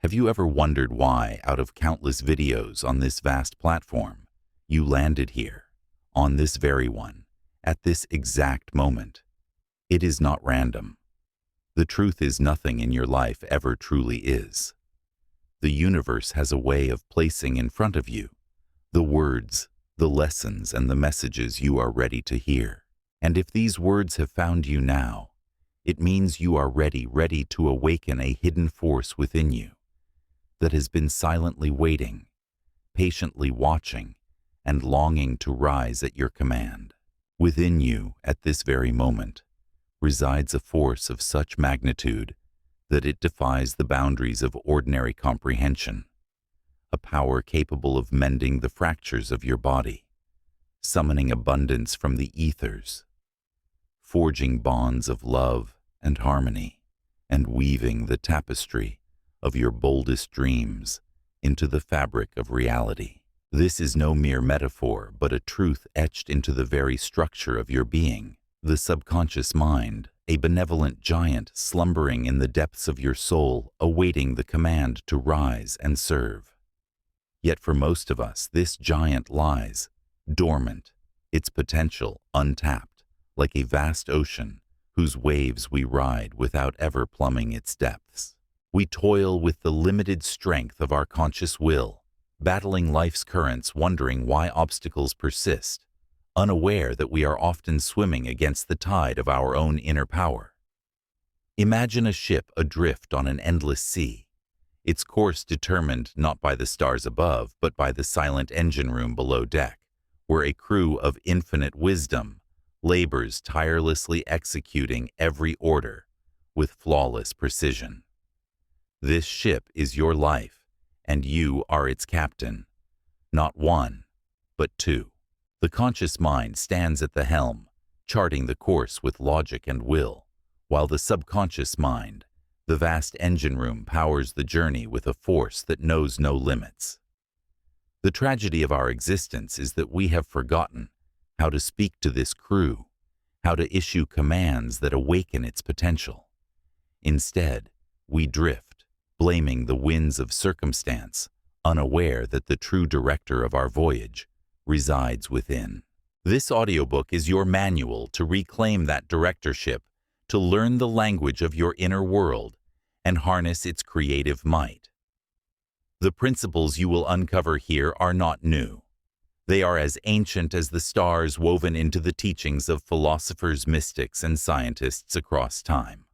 Have you ever wondered why, out of countless videos on this vast platform, you landed here, on this very one, at this exact moment? It is not random. The truth is, nothing in your life ever truly is. The universe has a way of placing in front of you the words, the lessons, and the messages you are ready to hear. And if these words have found you now, it means you are ready to awaken a hidden force within you that has been silently waiting, patiently watching, and longing to rise at your command. Within you, at this very moment, resides a force of such magnitude that it defies the boundaries of ordinary comprehension, a power capable of mending the fractures of your body, summoning abundance from the ethers, forging bonds of love and harmony, and weaving the tapestry of your boldest dreams into the fabric of reality. This is no mere metaphor, but a truth etched into the very structure of your being. The subconscious mind, a benevolent giant slumbering in the depths of your soul, awaiting the command to rise and serve. Yet for most of us, this giant lies, dormant, its potential untapped, like a vast ocean whose waves we ride without ever plumbing its depths. We toil with the limited strength of our conscious will, battling life's currents, wondering why obstacles persist, unaware that we are often swimming against the tide of our own inner power. Imagine a ship adrift on an endless sea, its course determined not by the stars above, but by the silent engine room below deck, where a crew of infinite wisdom labors tirelessly executing every order with flawless precision. This ship is your life, and you are its captain, not one, but two. The conscious mind stands at the helm, charting the course with logic and will, while the subconscious mind, the vast engine room, powers the journey with a force that knows no limits. The tragedy of our existence is that we have forgotten how to speak to this crew, how to issue commands that awaken its potential. Instead, we drift, blaming the winds of circumstance, unaware that the true director of our voyage resides within. This audiobook is your manual to reclaim that directorship, to learn the language of your inner world and harness its creative might. The principles you will uncover here are not new. They are as ancient as the stars woven into the teachings of philosophers, mystics, and scientists across time.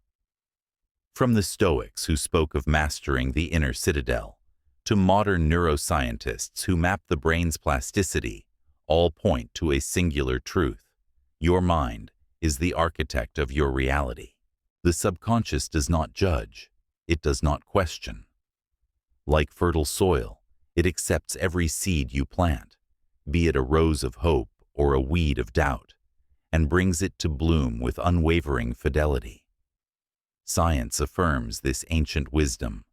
From the Stoics, who spoke of mastering the inner citadel, to modern neuroscientists who map the brain's plasticity, all point to a singular truth: your mind is the architect of your reality. The subconscious does not judge, it does not question. Like fertile soil, it accepts every seed you plant, be it a rose of hope or a weed of doubt, and brings it to bloom with unwavering fidelity. Science affirms this ancient wisdom.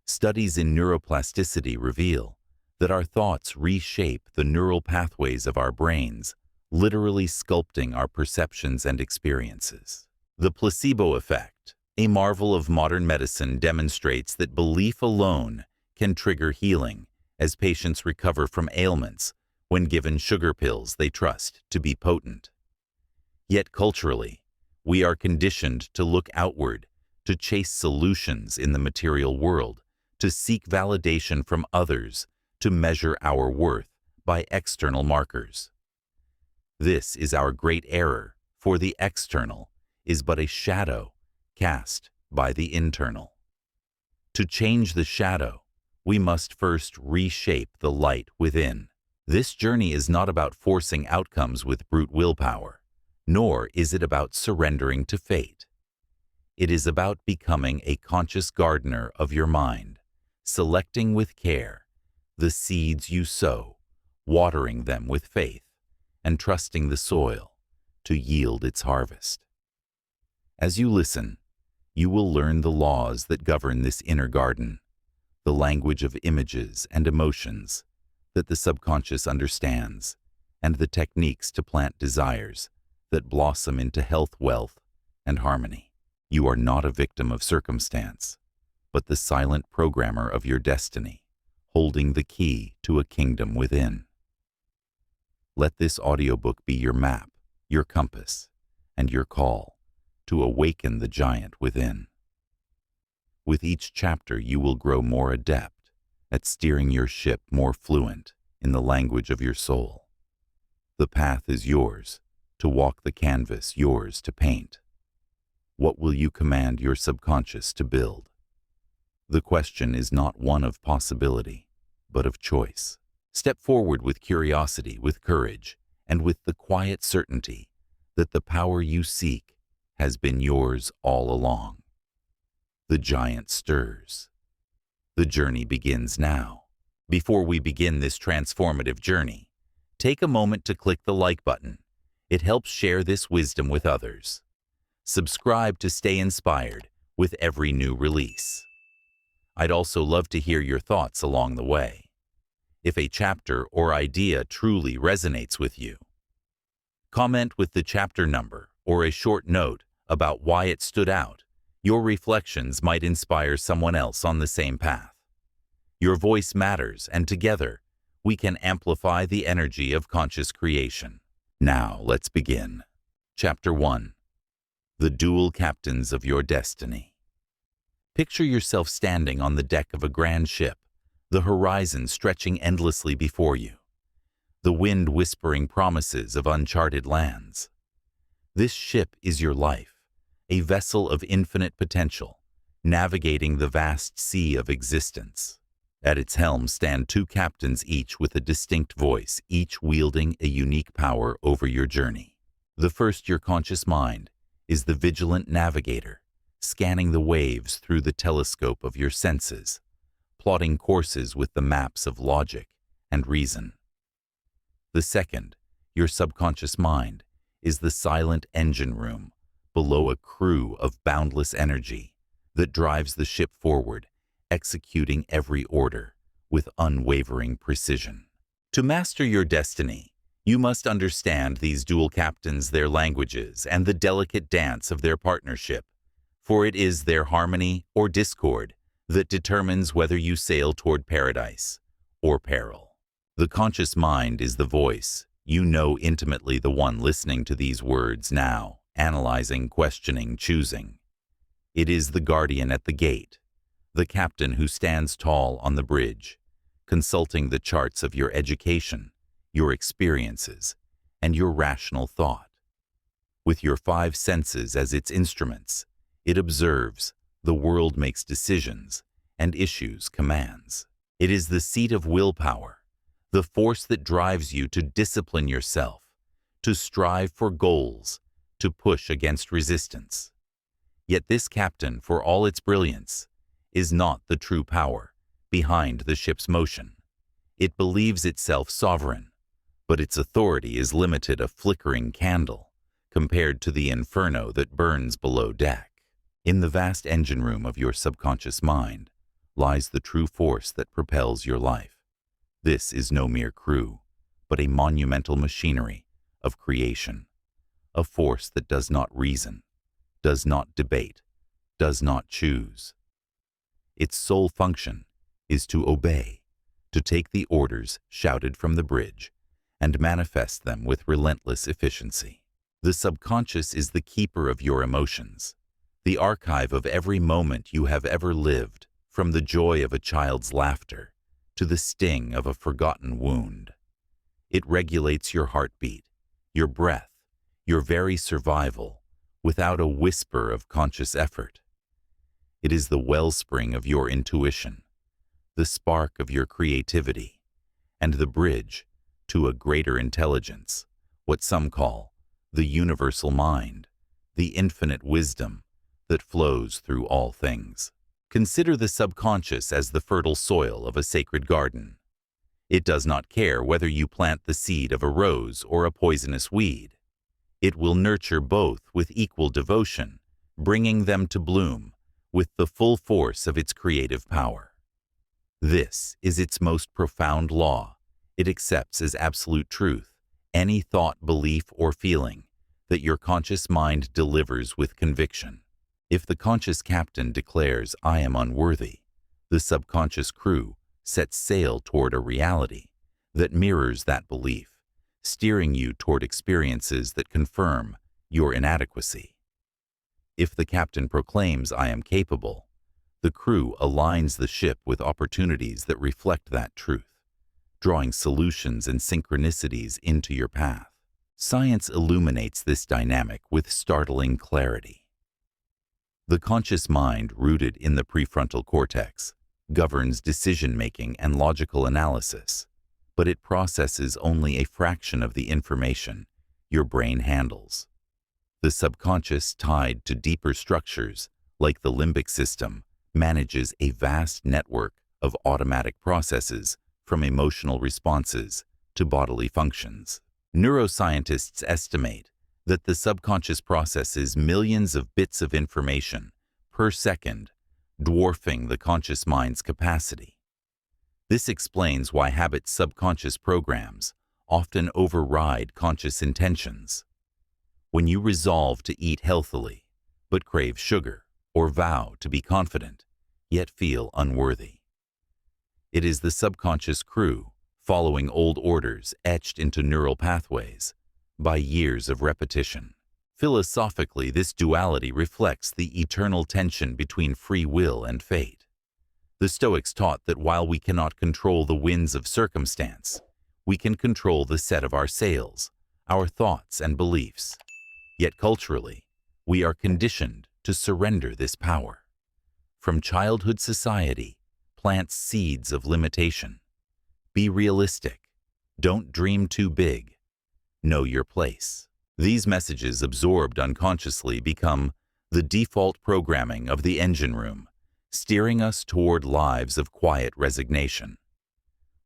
Studies in neuroplasticity reveal that our thoughts reshape the neural pathways of our brains, literally sculpting our perceptions and experiences. The placebo effect, a marvel of modern medicine, demonstrates that belief alone can trigger healing as patients recover from ailments when given sugar pills they trust to be potent. Yet culturally, we are conditioned to look outward, to chase solutions in the material world, to seek validation from others, to measure our worth by external markers. This is our great error, for the external is but a shadow cast by the internal. To change the shadow, we must first reshape the light within. This journey is not about forcing outcomes with brute willpower, nor is it about surrendering to fate. It is about becoming a conscious gardener of your mind, selecting with care the seeds you sow, watering them with faith, and trusting the soil to yield its harvest. As you listen, you will learn the laws that govern this inner garden, the language of images and emotions that the subconscious understands, and the techniques to plant desires that blossom into health, wealth, and harmony. You are not a victim of circumstance, but the silent programmer of your destiny, holding the key to a kingdom within. Let this audiobook be your map, your compass, and your call to awaken the giant within. With each chapter, you will grow more adept at steering your ship, more fluent in the language of your soul. The path is yours to walk, the canvas yours to paint. What will you command your subconscious to build? The question is not one of possibility, but of choice. Step forward with curiosity, with courage, and with the quiet certainty that the power you seek has been yours all along. The giant stirs. The journey begins now. Before we begin this transformative journey, take a moment to click the like button. It helps share this wisdom with others. Subscribe to stay inspired with every new release. I'd also love to hear your thoughts along the way. If a chapter or idea truly resonates with you, comment with the chapter number or a short note about why it stood out. Your reflections might inspire someone else on the same path. Your voice matters, and together, we can amplify the energy of conscious creation. Now, let's begin. Chapter 1. The Dual Captains of Your Destiny. Picture yourself standing on the deck of a grand ship, the horizon stretching endlessly before you, the wind whispering promises of uncharted lands. This ship is your life, a vessel of infinite potential, navigating the vast sea of existence. At its helm stand two captains, each with a distinct voice, each wielding a unique power over your journey. The first, your conscious mind, is the vigilant navigator, scanning the waves through the telescope of your senses, plotting courses with the maps of logic and reason. The second, your subconscious mind, is the silent engine room below a crew of boundless energy that drives the ship forward, executing every order with unwavering precision. To master your destiny, you must understand these dual captains, their languages, and the delicate dance of their partnership, for it is their harmony or discord that determines whether you sail toward paradise or peril. The conscious mind is the voice you know intimately, the one listening to these words now, analyzing, questioning, choosing. It is the guardian at the gate, the captain who stands tall on the bridge, consulting the charts of your education, your experiences, and your rational thought. With your five senses as its instruments, it observes, the world makes decisions, and issues commands. It is the seat of willpower, the force that drives you to discipline yourself, to strive for goals, to push against resistance. Yet this captain, for all its brilliance, is not the true power behind the ship's motion. It believes itself sovereign, but its authority is limited, a flickering candle compared to the inferno that burns below deck. In the vast engine room of your subconscious mind lies the true force that propels your life. This is no mere crew, but a monumental machinery of creation, a force that does not reason, does not debate, does not choose. Its sole function is to obey, to take the orders shouted from the bridge and manifest them with relentless efficiency. The subconscious is the keeper of your emotions, the archive of every moment you have ever lived, from the joy of a child's laughter to the sting of a forgotten wound. It regulates your heartbeat, your breath, your very survival, without a whisper of conscious effort. It is the wellspring of your intuition, the spark of your creativity, and the bridge to a greater intelligence, what some call the universal mind, the infinite wisdom that flows through all things. Consider the subconscious as the fertile soil of a sacred garden. It does not care whether you plant the seed of a rose or a poisonous weed. It will nurture both with equal devotion, bringing them to bloom with the full force of its creative power. This is its most profound law. It accepts as absolute truth any thought, belief, or feeling that your conscious mind delivers with conviction. If the conscious captain declares, "I am unworthy," the subconscious crew sets sail toward a reality that mirrors that belief, steering you toward experiences that confirm your inadequacy. If the captain proclaims, "I am capable," the crew aligns the ship with opportunities that reflect that truth, drawing solutions and synchronicities into your path. Science illuminates this dynamic with startling clarity. The conscious mind, rooted in the prefrontal cortex, governs decision-making and logical analysis, but it processes only a fraction of the information your brain handles. The subconscious, tied to deeper structures, like the limbic system, manages a vast network of automatic processes from emotional responses to bodily functions. Neuroscientists estimate that the subconscious processes millions of bits of information per second, dwarfing the conscious mind's capacity. This explains why habit subconscious programs often override conscious intentions. When you resolve to eat healthily, but crave sugar, or vow to be confident, yet feel unworthy, it is the subconscious crew following old orders etched into neural pathways by years of repetition. Philosophically, this duality reflects the eternal tension between free will and fate. The Stoics taught that while we cannot control the winds of circumstance, we can control the set of our sails, our thoughts and beliefs. Yet culturally, we are conditioned to surrender this power. From childhood, society plants seeds of limitation. Be realistic. Don't dream too big. Know your place. These messages, absorbed unconsciously, become the default programming of the engine room, steering us toward lives of quiet resignation.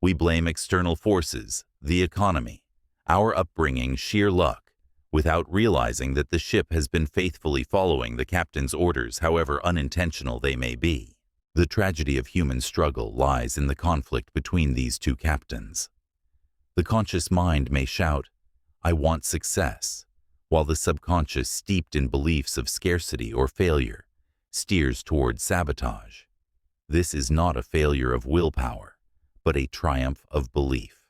We blame external forces, the economy, our upbringing, sheer luck, without realizing that the ship has been faithfully following the captain's orders, however unintentional they may be. The tragedy of human struggle lies in the conflict between these two captains. The conscious mind may shout, "I want success," while the subconscious, steeped in beliefs of scarcity or failure, steers toward sabotage. This is not a failure of willpower, but a triumph of belief.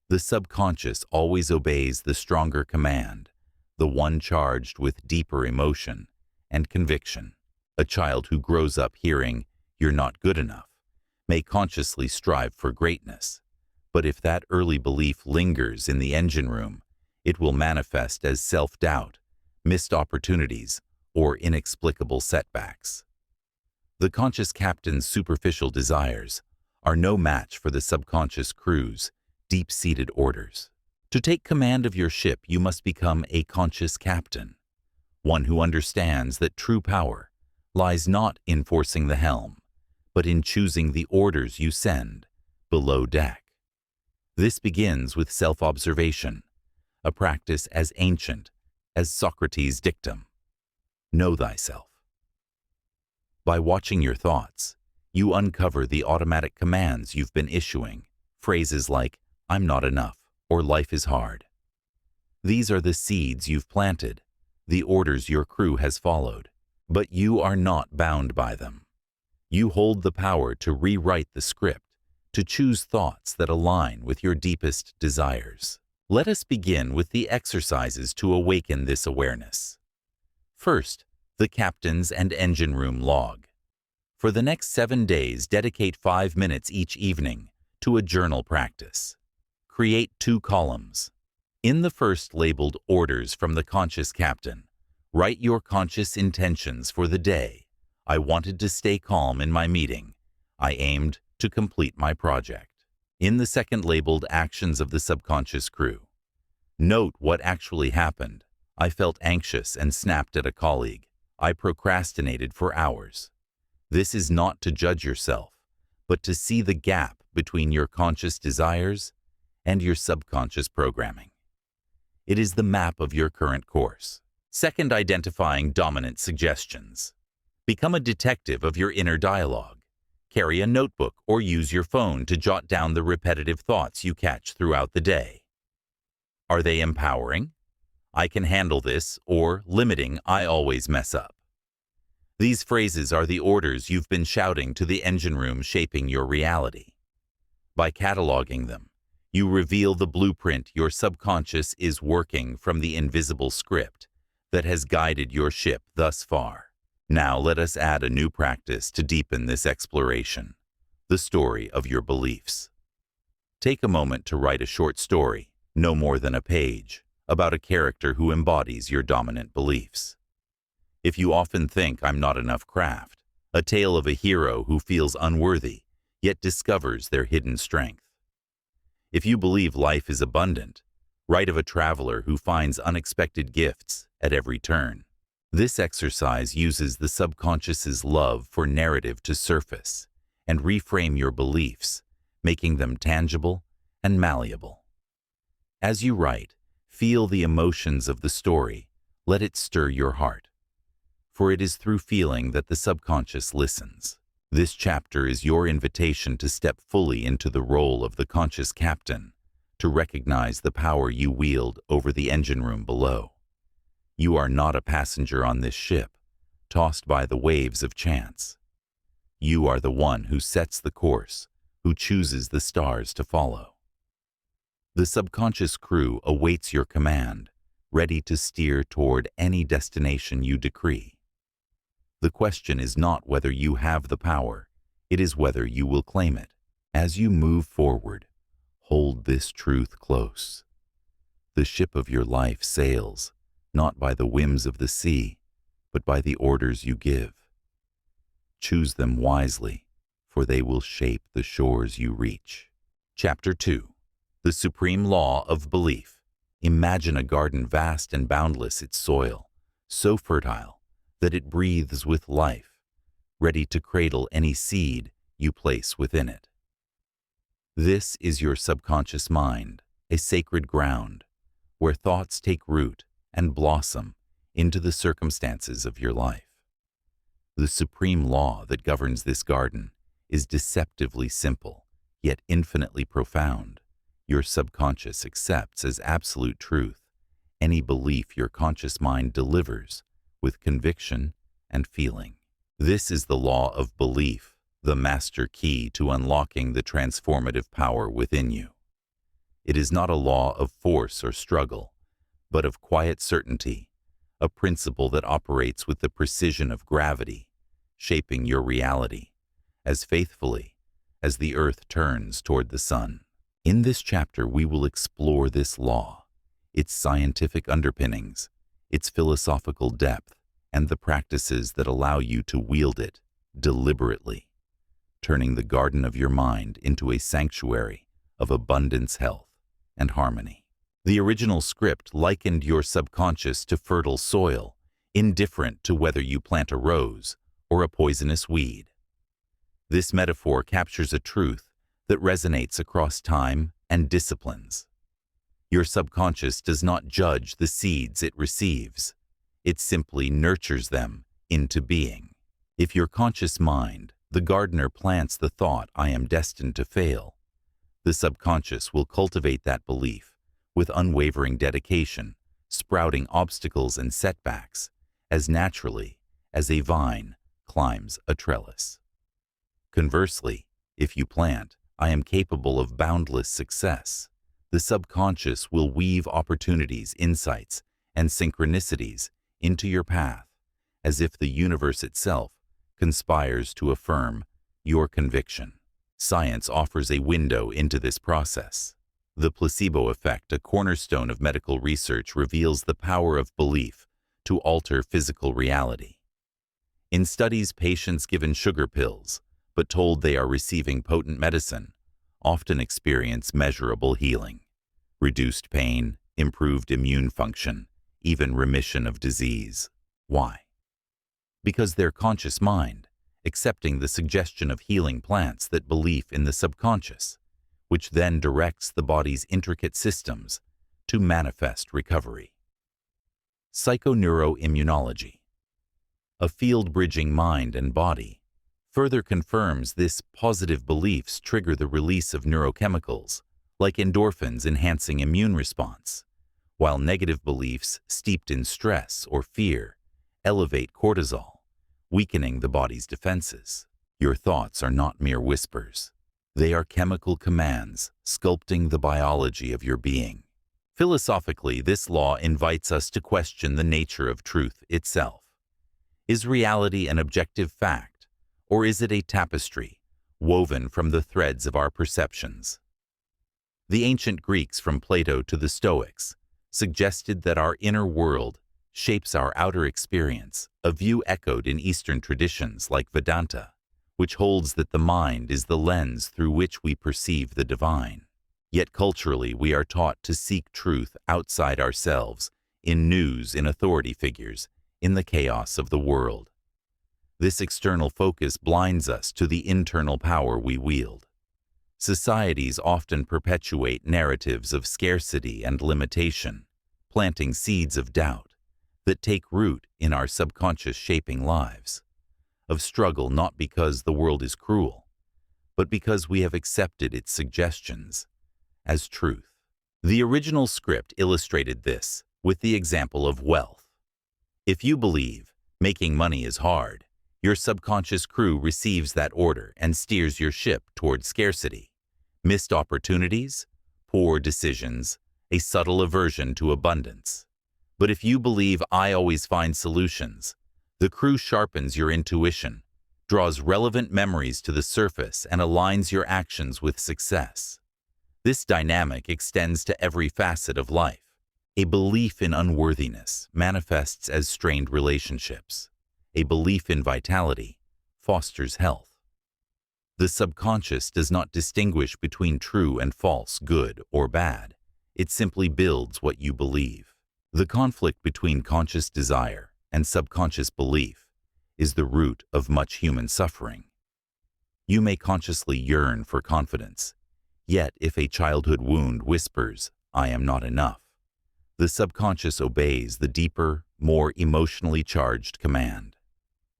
The subconscious always obeys the stronger command, the one charged with deeper emotion and conviction. A child who grows up hearing, "You're not good enough," may consciously strive for greatness. But if that early belief lingers in the engine room, it will manifest as self-doubt, missed opportunities, or inexplicable setbacks. The conscious captain's superficial desires are no match for the subconscious crew's deep-seated orders. To take command of your ship, you must become a conscious captain, one who understands that true power lies not in forcing the helm, but in choosing the orders you send below deck. This begins with self-observation, a practice as ancient as Socrates' dictum. Know thyself. By watching your thoughts, you uncover the automatic commands you've been issuing, phrases like, "I'm not enough," or "life is hard." These are the seeds you've planted, the orders your crew has followed, but you are not bound by them. You hold the power to rewrite the script, to choose thoughts that align with your deepest desires. Let us begin with the exercises to awaken this awareness. First, the captain's and engine room log. For the next 7 days, dedicate 5 minutes each evening to a journal practice. Create 2 columns. In the first, labeled "Orders from the Conscious Captain," write your conscious intentions for the day. I wanted to stay calm in my meeting. I aimed to complete my project. In the second, labeled "Actions of the Subconscious Crew," note what actually happened. I felt anxious and snapped at a colleague. I procrastinated for hours. This is not to judge yourself, but to see the gap between your conscious desires and your subconscious programming. It is the map of your current course. Second, identifying dominant suggestions. Become a detective of your inner dialogue. Carry a notebook or use your phone to jot down the repetitive thoughts you catch throughout the day. Are they empowering? "I can handle this," or limiting, "I always mess up"? These phrases are the orders you've been shouting to the engine room shaping your reality. By cataloging them, you reveal the blueprint your subconscious is working from, the invisible script that has guided your ship thus far. Now let us add a new practice to deepen this exploration: the story of your beliefs. Take a moment to write a short story, no more than a page, about a character who embodies your dominant beliefs. If you often think "I'm not enough," craft a tale of a hero who feels unworthy, yet discovers their hidden strength. If you believe life is abundant, write of a traveler who finds unexpected gifts at every turn. This exercise uses the subconscious's love for narrative to surface and reframe your beliefs, making them tangible and malleable. As you write, feel the emotions of the story. Let it stir your heart, for it is through feeling that the subconscious listens. This chapter is your invitation to step fully into the role of the conscious captain, to recognize the power you wield over the engine room below. You are not a passenger on this ship, tossed by the waves of chance. You are the one who sets the course, who chooses the stars to follow. The subconscious crew awaits your command, ready to steer toward any destination you decree. The question is not whether you have the power, it is whether you will claim it. As you move forward, hold this truth close. The ship of your life sails, not by the whims of the sea, but by the orders you give. Choose them wisely, for they will shape the shores you reach. Chapter 2. The Supreme Law of Belief. Imagine a garden vast and boundless, its soil so fertile that it breathes with life, ready to cradle any seed you place within it. This is your subconscious mind, a sacred ground, where thoughts take root and blossom into the circumstances of your life. The supreme law that governs this garden is deceptively simple, yet infinitely profound. Your subconscious accepts as absolute truth any belief your conscious mind delivers with conviction and feeling. This is the law of belief, the master key to unlocking the transformative power within you. It is not a law of force or struggle, but of quiet certainty, a principle that operates with the precision of gravity, shaping your reality as faithfully as the earth turns toward the sun. In this chapter, we will explore this law, its scientific underpinnings, its philosophical depth, and the practices that allow you to wield it deliberately, turning the garden of your mind into a sanctuary of abundance, health, and harmony. The original script likened your subconscious to fertile soil, indifferent to whether you plant a rose or a poisonous weed. This metaphor captures a truth that resonates across time and disciplines. Your subconscious does not judge the seeds it receives. It simply nurtures them into being. If your conscious mind, the gardener, plants the thought "I am destined to fail," the subconscious will cultivate that belief with unwavering dedication, sprouting obstacles and setbacks as naturally as a vine climbs a trellis. Conversely, if you plant "I am capable of boundless success," the subconscious will weave opportunities, insights, and synchronicities into your path, as if the universe itself conspires to affirm your conviction. Science offers a window into this process. The placebo effect, a cornerstone of medical research, reveals the power of belief to alter physical reality. In studies, patients given sugar pills, but told they are receiving potent medicine, often experience measurable healing, reduced pain, improved immune function, even remission of disease. Why? Because their conscious mind, accepting the suggestion of healing plants, that belief in the subconscious, which then directs the body's intricate systems to manifest recovery. Psychoneuroimmunology, a field bridging mind and body, further confirms this. Positive beliefs trigger the release of neurochemicals, like endorphins, enhancing immune response, while negative beliefs steeped in stress or fear elevate cortisol, weakening the body's defenses. Your thoughts are not mere whispers. They are chemical commands, sculpting the biology of your being. Philosophically, this law invites us to question the nature of truth itself. Is reality an objective fact, or is it a tapestry woven from the threads of our perceptions? The ancient Greeks, from Plato to the Stoics, suggested that our inner world shapes our outer experience, a view echoed in Eastern traditions like Vedanta, which holds that the mind is the lens through which we perceive the divine. Yet culturally, we are taught to seek truth outside ourselves, in news, in authority figures, in the chaos of the world. This external focus blinds us to the internal power we wield. Societies often perpetuate narratives of scarcity and limitation, planting seeds of doubt that take root in our subconscious, shaping lives of struggle, not because the world is cruel, but because we have accepted its suggestions as truth. The original script illustrated this with the example of wealth. If you believe making money is hard, your subconscious crew receives that order and steers your ship toward scarcity. Missed opportunities, poor decisions, a subtle aversion to abundance. But if you believe I always find solutions, the crew sharpens your intuition, draws relevant memories to the surface, and aligns your actions with success. This dynamic extends to every facet of life. A belief in unworthiness manifests as strained relationships. A belief in vitality fosters health. The subconscious does not distinguish between true and false, good or bad. It simply builds what you believe. The conflict between conscious desire and subconscious belief is the root of much human suffering. You may consciously yearn for confidence, yet if a childhood wound whispers, "I am not enough," the subconscious obeys the deeper, more emotionally charged command.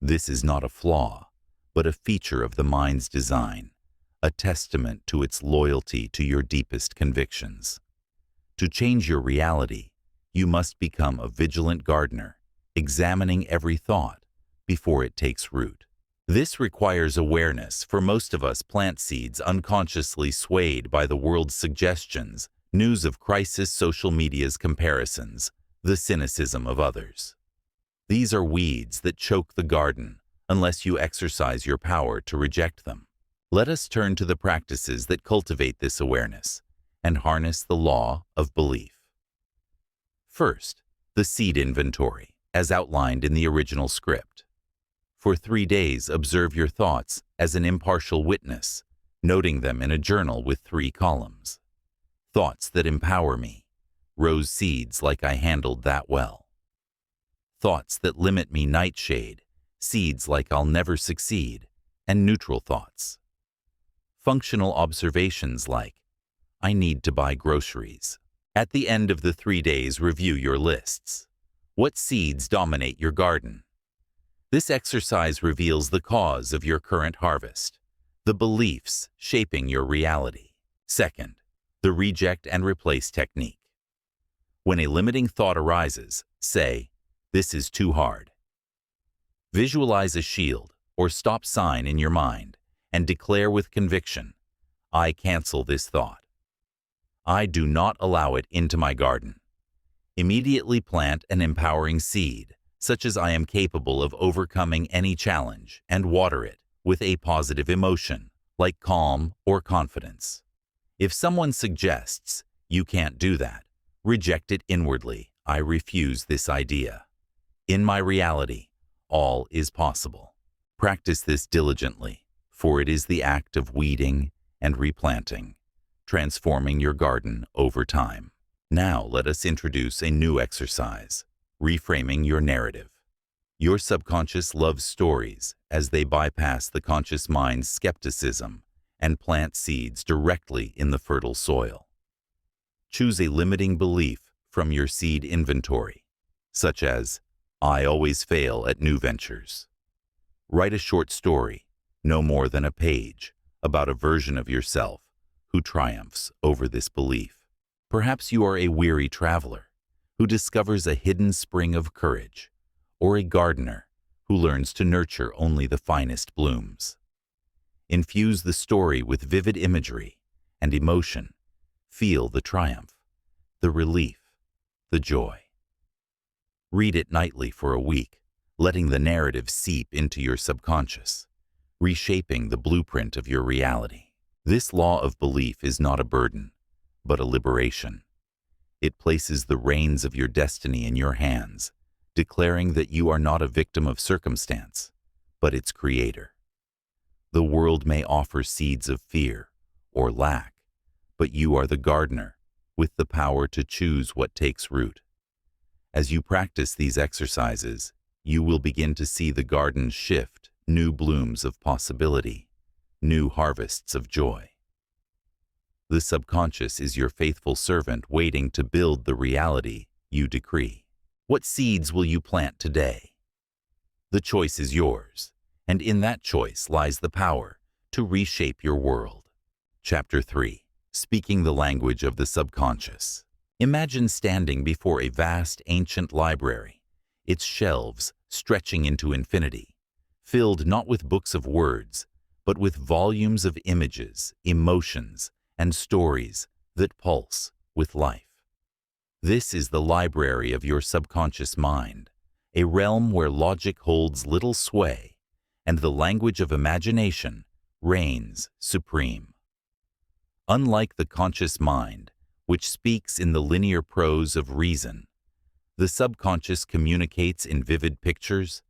This is not a flaw, but a feature of the mind's design, a testament to its loyalty to your deepest convictions. To change your reality, you must become a vigilant gardener, examining every thought before it takes root. This requires awareness, for most of us plant seeds unconsciously swayed by the world's suggestions, news of crisis, social media's comparisons, the cynicism of others. These are weeds that choke the garden unless you exercise your power to reject them. Let us turn to the practices that cultivate this awareness and harness the law of belief. First, the seed inventory, as outlined in the original script. For 3 days, observe your thoughts as an impartial witness, noting them in a journal with 3 columns. Thoughts that empower me, rose seeds like I handled that well. Thoughts that limit me, nightshade, seeds like I'll never succeed, and neutral thoughts. Functional observations like, I need to buy groceries. At the end of the 3 days, review your lists. What seeds dominate your garden? This exercise reveals the cause of your current harvest, the beliefs shaping your reality. Second, the reject and replace technique. When a limiting thought arises, say, "This is too hard." Visualize a shield or stop sign in your mind and declare with conviction, I cancel this thought. I do not allow it into my garden. Immediately plant an empowering seed, such as I am capable of overcoming any challenge, and water it with a positive emotion, like calm or confidence. If someone suggests, you can't do that, reject it inwardly. I refuse this idea. In my reality, all is possible. Practice this diligently, for it is the act of weeding and replanting, transforming your garden over time. Now let us introduce a new exercise, reframing your narrative. Your subconscious loves stories as they bypass the conscious mind's skepticism and plant seeds directly in the fertile soil. Choose a limiting belief from your seed inventory, such as, I always fail at new ventures. Write a short story, no more than a page, about a version of yourself who triumphs over this belief. Perhaps you are a weary traveler who discovers a hidden spring of courage, or a gardener who learns to nurture only the finest blooms. Infuse the story with vivid imagery and emotion. Feel the triumph, the relief, the joy. Read it nightly for a week, letting the narrative seep into your subconscious, reshaping the blueprint of your reality. This law of belief is not a burden, but a liberation. It places the reins of your destiny in your hands, declaring that you are not a victim of circumstance, but its creator. The world may offer seeds of fear or lack, but you are the gardener, with the power to choose what takes root. As you practice these exercises, you will begin to see the garden shift, new blooms of possibility, new harvests of joy. The subconscious is your faithful servant waiting to build the reality you decree. What seeds will you plant today? The choice is yours, and in that choice lies the power to reshape your world. Chapter 3. Speaking the language of the subconscious. Imagine standing before a vast ancient library, its shelves stretching into infinity, filled not with books of words, but with volumes of images, emotions, and stories that pulse with life. This is the library of your subconscious mind, a realm where logic holds little sway and the language of imagination reigns supreme. Unlike the conscious mind, which speaks in the linear prose of reason, the subconscious communicates in vivid pictures,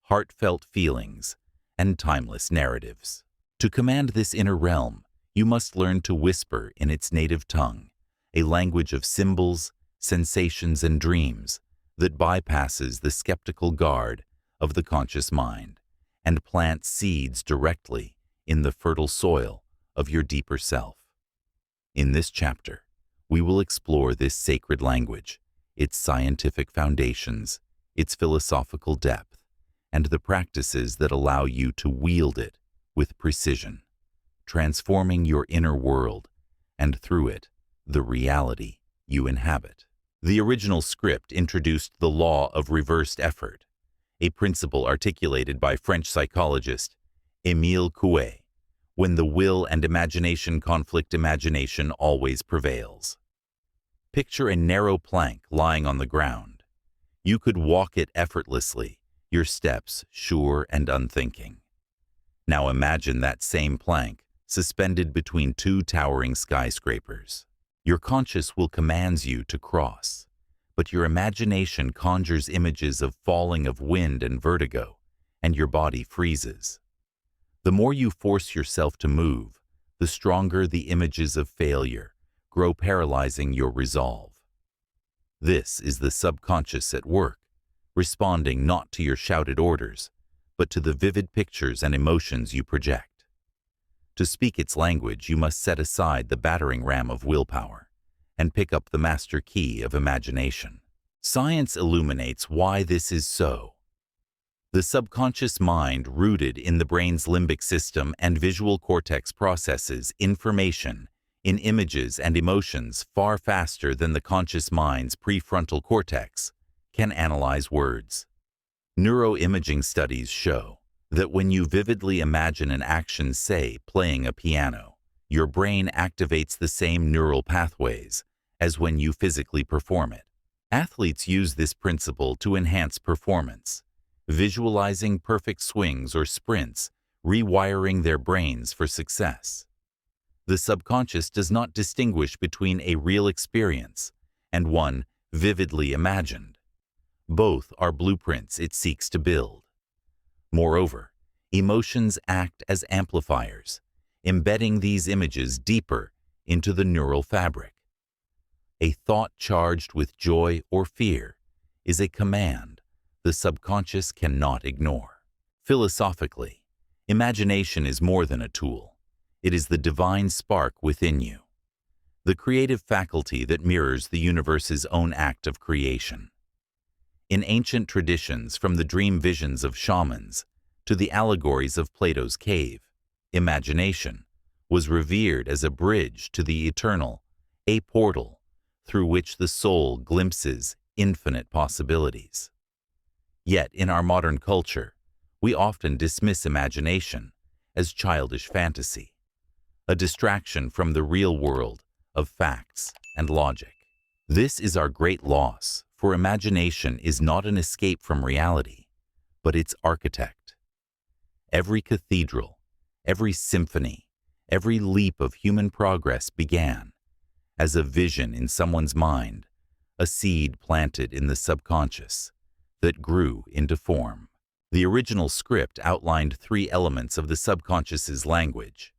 heartfelt feelings, and timeless narratives. To command this inner realm, you must learn to whisper in its native tongue, a language of symbols, sensations, and dreams that bypasses the skeptical guard of the conscious mind and plants seeds directly in the fertile soil of your deeper self. In this chapter, we will explore this sacred language, its scientific foundations, its philosophical depth, and the practices that allow you to wield it with precision, transforming your inner world and, through it, the reality you inhabit. The original script introduced the law of reversed effort, a principle articulated by French psychologist Émile Coué. When the will and imagination conflict, imagination always prevails. Picture a narrow plank lying on the ground. You could walk it effortlessly, your steps sure and unthinking. Now imagine that same plank suspended between two towering skyscrapers. Your conscious will commands you to cross, but your imagination conjures images of falling, of wind and vertigo, and your body freezes. The more you force yourself to move, the stronger the images of failure grow, paralyzing your resolve. This is the subconscious at work, responding not to your shouted orders, but to the vivid pictures and emotions you project. To speak its language, you must set aside the battering ram of willpower and pick up the master key of imagination. Science illuminates why this is so. The subconscious mind, rooted in the brain's limbic system and visual cortex, processes information in images and emotions far faster than the conscious mind's prefrontal cortex can analyze words. Neuroimaging studies show that when you vividly imagine an action, say playing a piano, your brain activates the same neural pathways as when you physically perform it. Athletes use this principle to enhance performance, visualizing perfect swings or sprints, rewiring their brains for success. The subconscious does not distinguish between a real experience and one vividly imagined. Both are blueprints it seeks to build. Moreover, emotions act as amplifiers, embedding these images deeper into the neural fabric. A thought charged with joy or fear is a command the subconscious cannot ignore. Philosophically, imagination is more than a tool. It is the divine spark within you, the creative faculty that mirrors the universe's own act of creation. In ancient traditions, from the dream visions of shamans to the allegories of Plato's cave, imagination was revered as a bridge to the eternal, a portal through which the soul glimpses infinite possibilities. Yet in our modern culture, We often dismiss imagination as childish fantasy, a distraction from the real world of facts and logic. This is our great loss, for imagination is not an escape from reality, but its architect. Every cathedral, every symphony, every leap of human progress began as a vision in someone's mind, a seed planted in the subconscious that grew into form. The original script outlined three elements of the subconscious's language: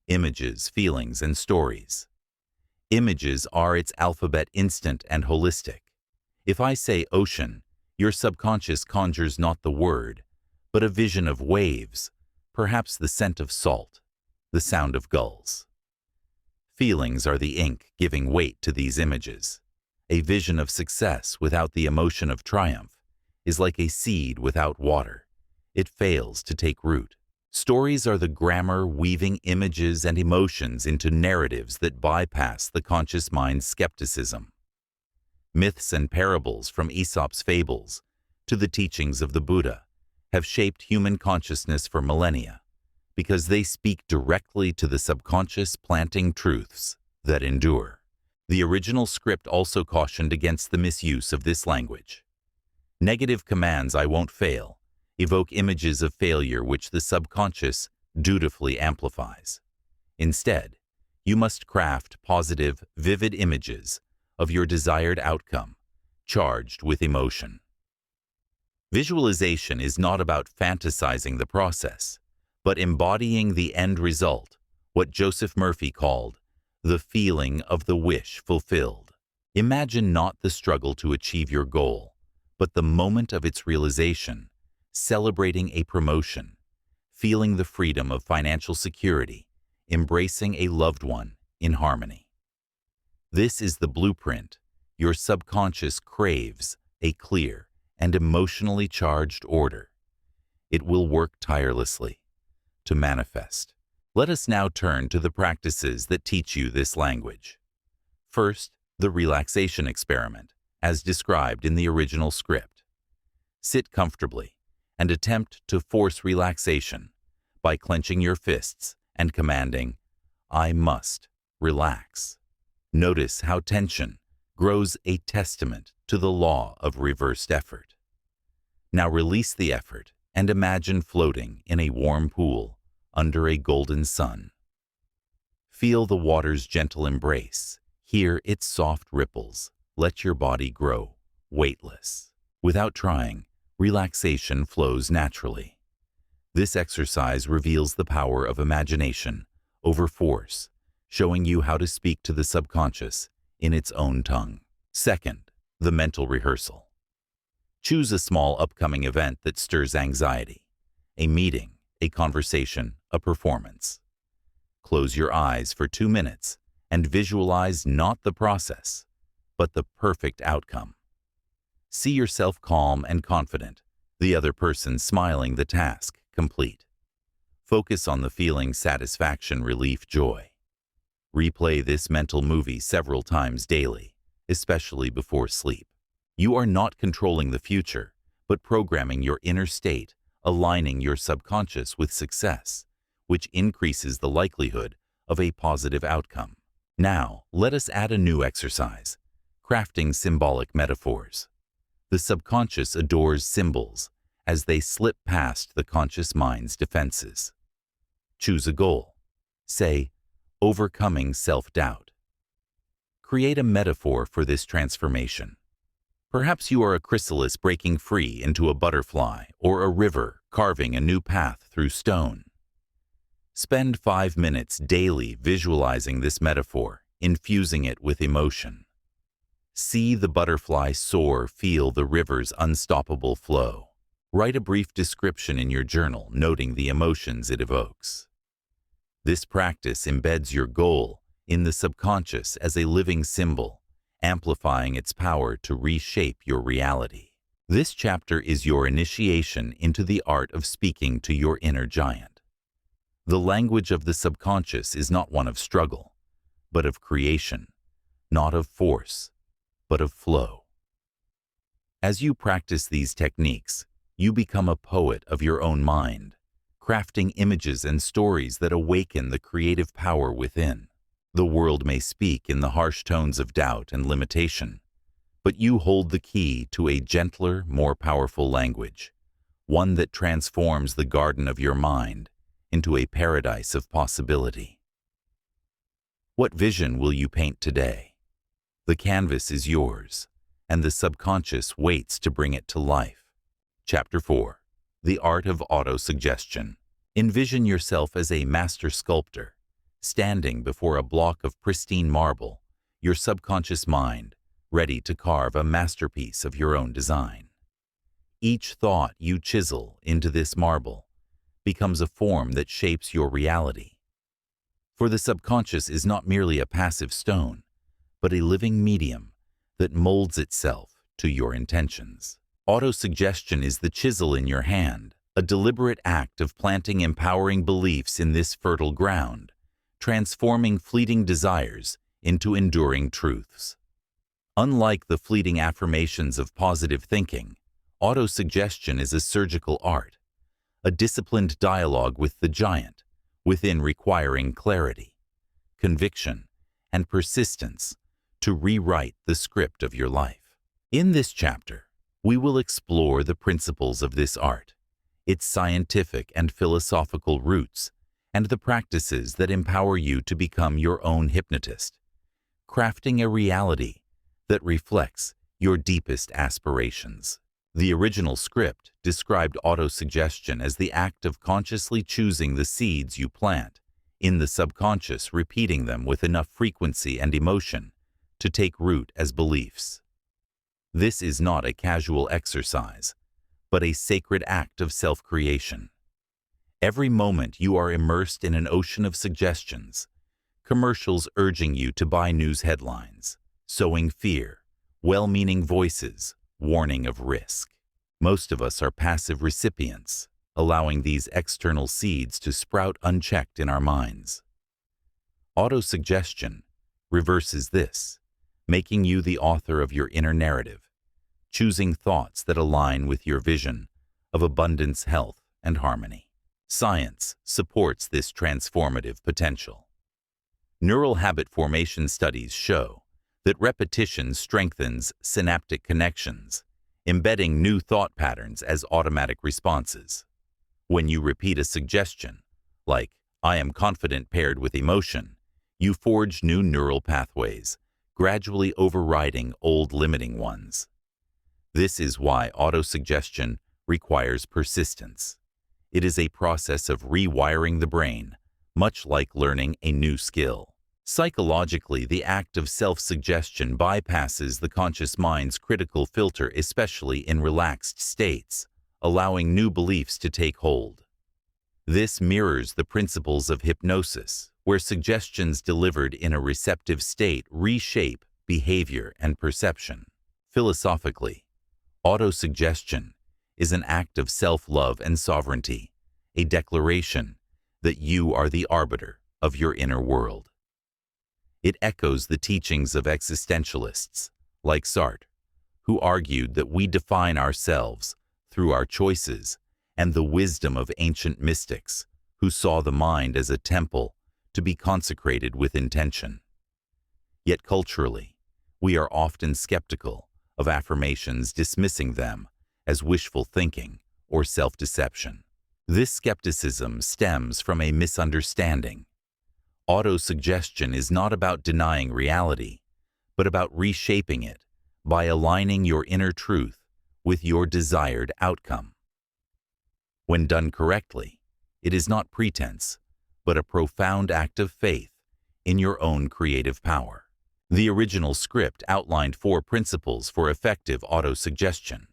images, feelings, and stories. Images are its alphabet, instant and holistic. If I say ocean, your subconscious conjures not the word, but a vision of waves, perhaps the scent of salt, the sound of gulls. Feelings are the ink giving weight to these images. A vision of success without the emotion of triumph is like a seed without water. It fails to take root. Stories are the grammar weaving images and emotions into narratives that bypass the conscious mind's skepticism. Myths and parables, from Aesop's fables to the teachings of the Buddha, have shaped human consciousness for millennia because they speak directly to the subconscious, planting truths that endure. The original script also cautioned against the misuse of this language. Negative commands, "I won't fail," evoke images of failure which the subconscious dutifully amplifies. Instead, you must craft positive, vivid images of your desired outcome, charged with emotion. Visualization is not about fantasizing the process, but embodying the end result, what Joseph Murphy called the feeling of the wish fulfilled. Imagine not the struggle to achieve your goal, but the moment of its realization, celebrating a promotion, feeling the freedom of financial security, embracing a loved one in harmony. This is the blueprint your subconscious craves: a clear and emotionally charged order. It will work tirelessly to manifest. Let us now turn to the practices that teach you this language. First, the relaxation experiment, as described in the original script. Sit comfortably and attempt to force relaxation by clenching your fists and commanding, "I must relax." Notice how tension grows, a testament to the law of reversed effort. Now release the effort and imagine floating in a warm pool under a golden sun. Feel the water's gentle embrace. Hear its soft ripples. Let your body grow weightless. Without trying, relaxation flows naturally. This exercise reveals the power of imagination over force, showing you how to speak to the subconscious in its own tongue. Second, the mental rehearsal. Choose a small upcoming event that stirs anxiety: a meeting, a conversation, a performance. Close your eyes for 2 minutes and visualize not the process, but the perfect outcome. See yourself calm and confident, the other person smiling, the task complete. Focus on the feeling: satisfaction, relief, joy. Replay this mental movie several times daily, especially before sleep. You are not controlling the future, but programming your inner state, aligning your subconscious with success, which increases the likelihood of a positive outcome. Now, let us add a new exercise: crafting symbolic metaphors. The subconscious adores symbols as they slip past the conscious mind's defenses. Choose a goal. Say, overcoming self-doubt. Create a metaphor for this transformation. Perhaps you are a chrysalis breaking free into a butterfly, or a river carving a new path through stone. Spend 5 minutes daily visualizing this metaphor, infusing it with emotion. See the butterfly soar, feel the river's unstoppable flow. Write a brief description in your journal, noting the emotions it evokes. This practice embeds your goal in the subconscious as a living symbol, amplifying its power to reshape your reality. This chapter is your initiation into the art of speaking to your inner giant. The language of the subconscious is not one of struggle, but of creation, not of force, but of flow. As you practice these techniques, You become a poet of your own mind, crafting images and stories that awaken the creative power within. The world may speak in the harsh tones of doubt and limitation, but you hold the key to a gentler, more powerful language, one that transforms the garden of your mind into a paradise of possibility. What vision will you paint today? The canvas is yours, and the subconscious waits to bring it to life. Chapter 4. The Art of Auto-Suggestion. Envision yourself as a master sculptor, standing before a block of pristine marble, your subconscious mind ready to carve a masterpiece of your own design. Each thought you chisel into this marble becomes a form that shapes your reality. For the subconscious is not merely a passive stone, but a living medium that molds itself to your intentions. Autosuggestion is the chisel in your hand, a deliberate act of planting empowering beliefs in this fertile ground, transforming fleeting desires into enduring truths. Unlike the fleeting affirmations of positive thinking, autosuggestion is a surgical art, a disciplined dialogue with the giant within, requiring clarity, conviction, and persistence to rewrite the script of your life. In this chapter, we will explore the principles of this art, its scientific and philosophical roots, and the practices that empower you to become your own hypnotist, crafting a reality that reflects your deepest aspirations. The original script described autosuggestion as the act of consciously choosing the seeds you plant in the subconscious, repeating them with enough frequency and emotion to take root as beliefs. This is not a casual exercise, but a sacred act of self-creation. Every moment you are immersed in an ocean of suggestions, commercials urging you to buy news headlines, sowing fear, well-meaning voices, warning of risk. Most of us are passive recipients, allowing these external seeds to sprout unchecked in our minds. Autosuggestion reverses this, making you the author of your inner narrative, choosing thoughts that align with your vision of abundance, health, and harmony. Science supports this transformative potential. Neural habit formation studies show that repetition strengthens synaptic connections, embedding new thought patterns as automatic responses. When you repeat a suggestion, like, "I am confident," paired with emotion, you forge new neural pathways, gradually overriding old limiting ones. This is why autosuggestion requires persistence. It is a process of rewiring the brain, much like learning a new skill. Psychologically, the act of self-suggestion bypasses the conscious mind's critical filter, especially in relaxed states, allowing new beliefs to take hold. This mirrors the principles of hypnosis, where suggestions delivered in a receptive state reshape behavior and perception. Philosophically, autosuggestion is an act of self-love and sovereignty, a declaration that you are the arbiter of your inner world. It echoes the teachings of existentialists like Sartre, who argued that we define ourselves through our choices, and the wisdom of ancient mystics who saw the mind as a temple to be consecrated with intention. Yet culturally, we are often skeptical of affirmations, dismissing them as wishful thinking or self-deception. This skepticism stems from a misunderstanding. Autosuggestion is not about denying reality, but about reshaping it by aligning your inner truth with your desired outcome. When done correctly, it is not pretense, but a profound act of faith in your own creative power. The original script outlined 4 principles for effective autosuggestion.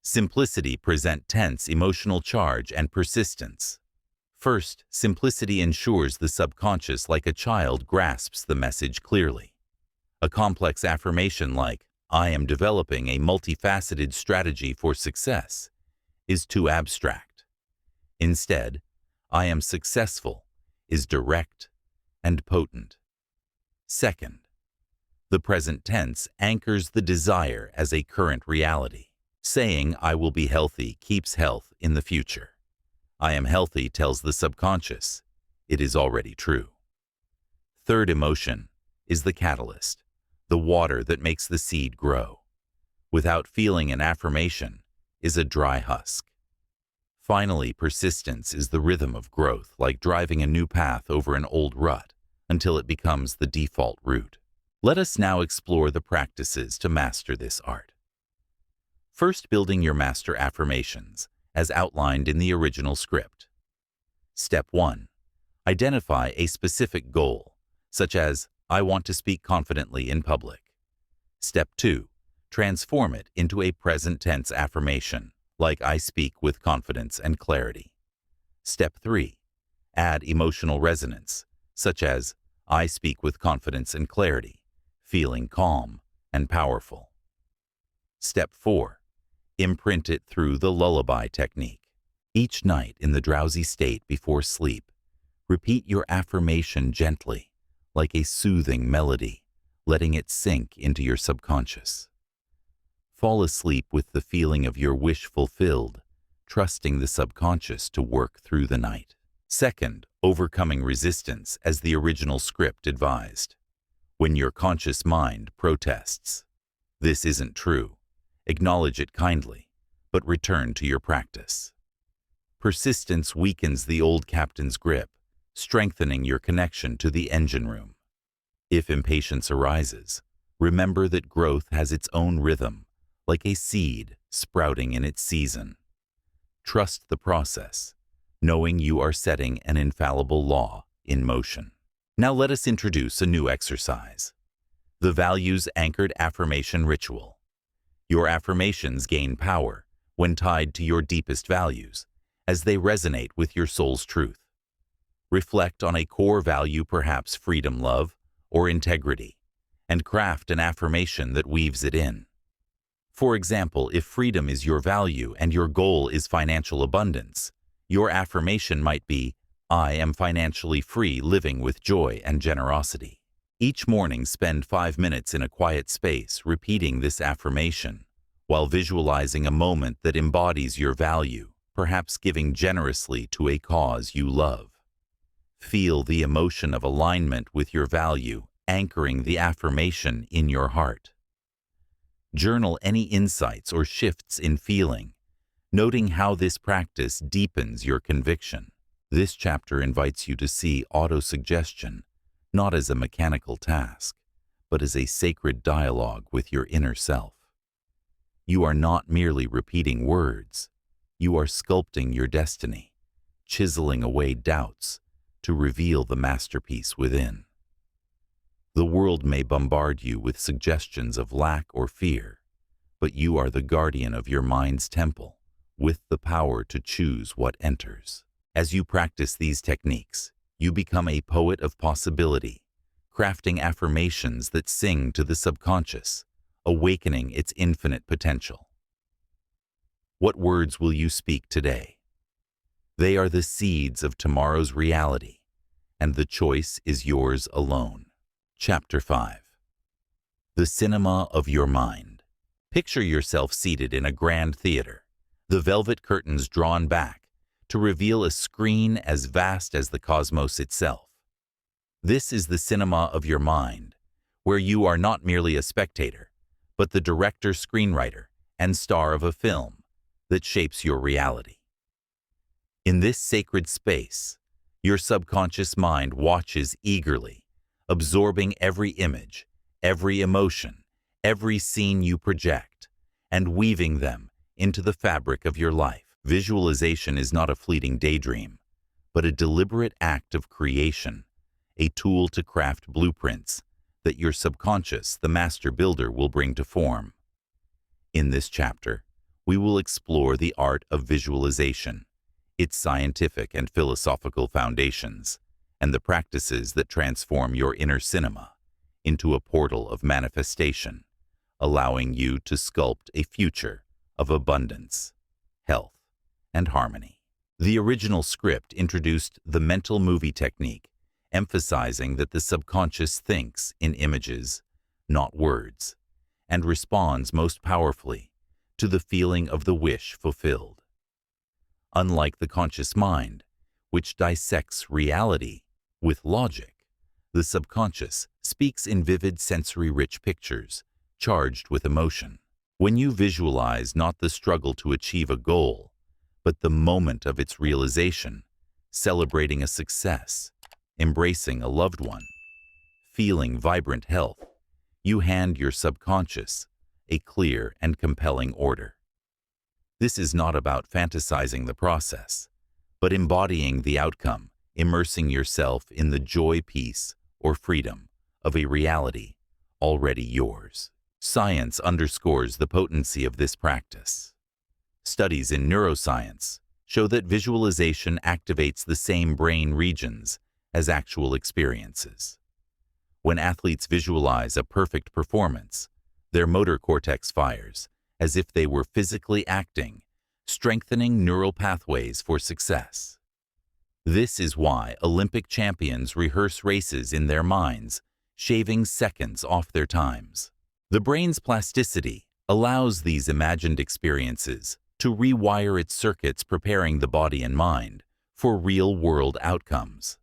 Simplicity, present tense, emotional charge, and persistence. First, simplicity ensures the subconscious, like a child, grasps the message clearly. A complex affirmation like, "I am developing a multifaceted strategy for success," is too abstract. Instead, "I am successful," is direct and potent. Second, the present tense anchors the desire as a current reality. Saying, "I will be healthy," keeps health in the future. "I am healthy" tells the subconscious it is already true. Third emotion is the catalyst, the water that makes the seed grow. Without feeling an affirmation is a dry husk. Finally, persistence is the rhythm of growth, like driving a new path over an old rut until it becomes the default route. Let us now explore the practices to master this art. First, building your master affirmations, as outlined in the original script. Step 1. Identify a specific goal, such as, "I want to speak confidently in public." Step 2. Transform it into a present tense affirmation, like "I speak with confidence and clarity." Step 3. Add emotional resonance, such as, "I speak with confidence and clarity, feeling calm and powerful." Step 4. Imprint it through the lullaby technique. Each night in the drowsy state before sleep, repeat your affirmation gently, like a soothing melody, letting it sink into your subconscious. Fall asleep with the feeling of your wish fulfilled, trusting the subconscious to work through the night. Second, overcoming resistance as the original script advised. When your conscious mind protests, "This isn't true," acknowledge it kindly, but return to your practice. Persistence weakens the old captain's grip, strengthening your connection to the engine room. If impatience arises, remember that growth has its own rhythm, like a seed sprouting in its season. Trust the process, knowing you are setting an infallible law in motion. Now let us introduce a new exercise, the values-anchored affirmation ritual. Your affirmations gain power when tied to your deepest values, as they resonate with your soul's truth. Reflect on a core value, perhaps freedom, love, or integrity, and craft an affirmation that weaves it in. For example, if freedom is your value and your goal is financial abundance, your affirmation might be, "I am financially free, living with joy and generosity." Each morning, spend 5 minutes in a quiet space repeating this affirmation, while visualizing a moment that embodies your value, perhaps giving generously to a cause you love. Feel the emotion of alignment with your value, anchoring the affirmation in your heart. Journal any insights or shifts in feeling, noting how this practice deepens your conviction. This chapter invites you to see autosuggestion not as a mechanical task, but as a sacred dialogue with your inner self. You are not merely repeating words, you are sculpting your destiny, chiseling away doubts to reveal the masterpiece within. The world may bombard you with suggestions of lack or fear, but you are the guardian of your mind's temple, with the power to choose what enters. As you practice these techniques, you become a poet of possibility, crafting affirmations that sing to the subconscious, awakening its infinite potential. What words will you speak today? They are the seeds of tomorrow's reality, and the choice is yours alone. Chapter 5. The Cinema of Your Mind. Picture yourself seated in a grand theater, the velvet curtains drawn back to reveal a screen as vast as the cosmos itself. This is the cinema of your mind, where you are not merely a spectator, but the director, screenwriter, and star of a film that shapes your reality. In this sacred space, your subconscious mind watches eagerly, absorbing every image, every emotion, every scene you project, and weaving them into the fabric of your life. Visualization is not a fleeting daydream, but a deliberate act of creation, a tool to craft blueprints that your subconscious, the master builder, will bring to form. In this chapter, we will explore the art of visualization, its scientific and philosophical foundations, and the practices that transform your inner cinema into a portal of manifestation, allowing you to sculpt a future of abundance, health, and harmony. The original script introduced the mental movie technique, emphasizing that the subconscious thinks in images, not words, and responds most powerfully to the feeling of the wish fulfilled. Unlike the conscious mind, which dissects reality with logic, the subconscious speaks in vivid sensory-rich pictures, charged with emotion. When you visualize not the struggle to achieve a goal, but the moment of its realization, celebrating a success, embracing a loved one, feeling vibrant health, you hand your subconscious a clear and compelling order. This is not about fantasizing the process, but embodying the outcome, immersing yourself in the joy, peace, or freedom of a reality already yours. Science underscores the potency of this practice. Studies in neuroscience show that visualization activates the same brain regions as actual experiences. When athletes visualize a perfect performance, their motor cortex fires as if they were physically acting, strengthening neural pathways for success. This is why Olympic champions rehearse races in their minds, shaving seconds off their times. The brain's plasticity allows these imagined experiences to rewire its circuits, preparing the body and mind for real-world outcomes.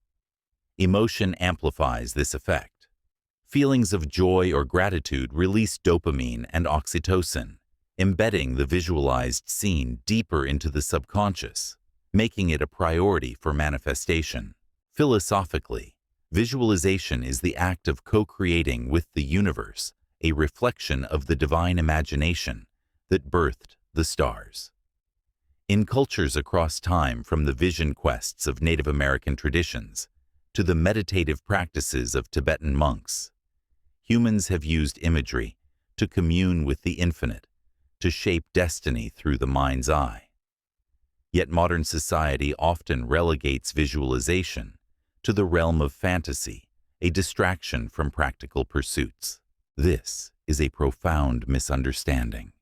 Emotion amplifies this effect. Feelings of joy or gratitude release dopamine and oxytocin, embedding the visualized scene deeper into the subconscious, making it a priority for manifestation. Philosophically, visualization is the act of co-creating with the universe, a reflection of the divine imagination that birthed the stars. In cultures across time, from the vision quests of Native American traditions to the meditative practices of Tibetan monks, humans have used imagery to commune with the infinite, to shape destiny through the mind's eye. Yet modern society often relegates visualization to the realm of fantasy, a distraction from practical pursuits. This is a profound misunderstanding.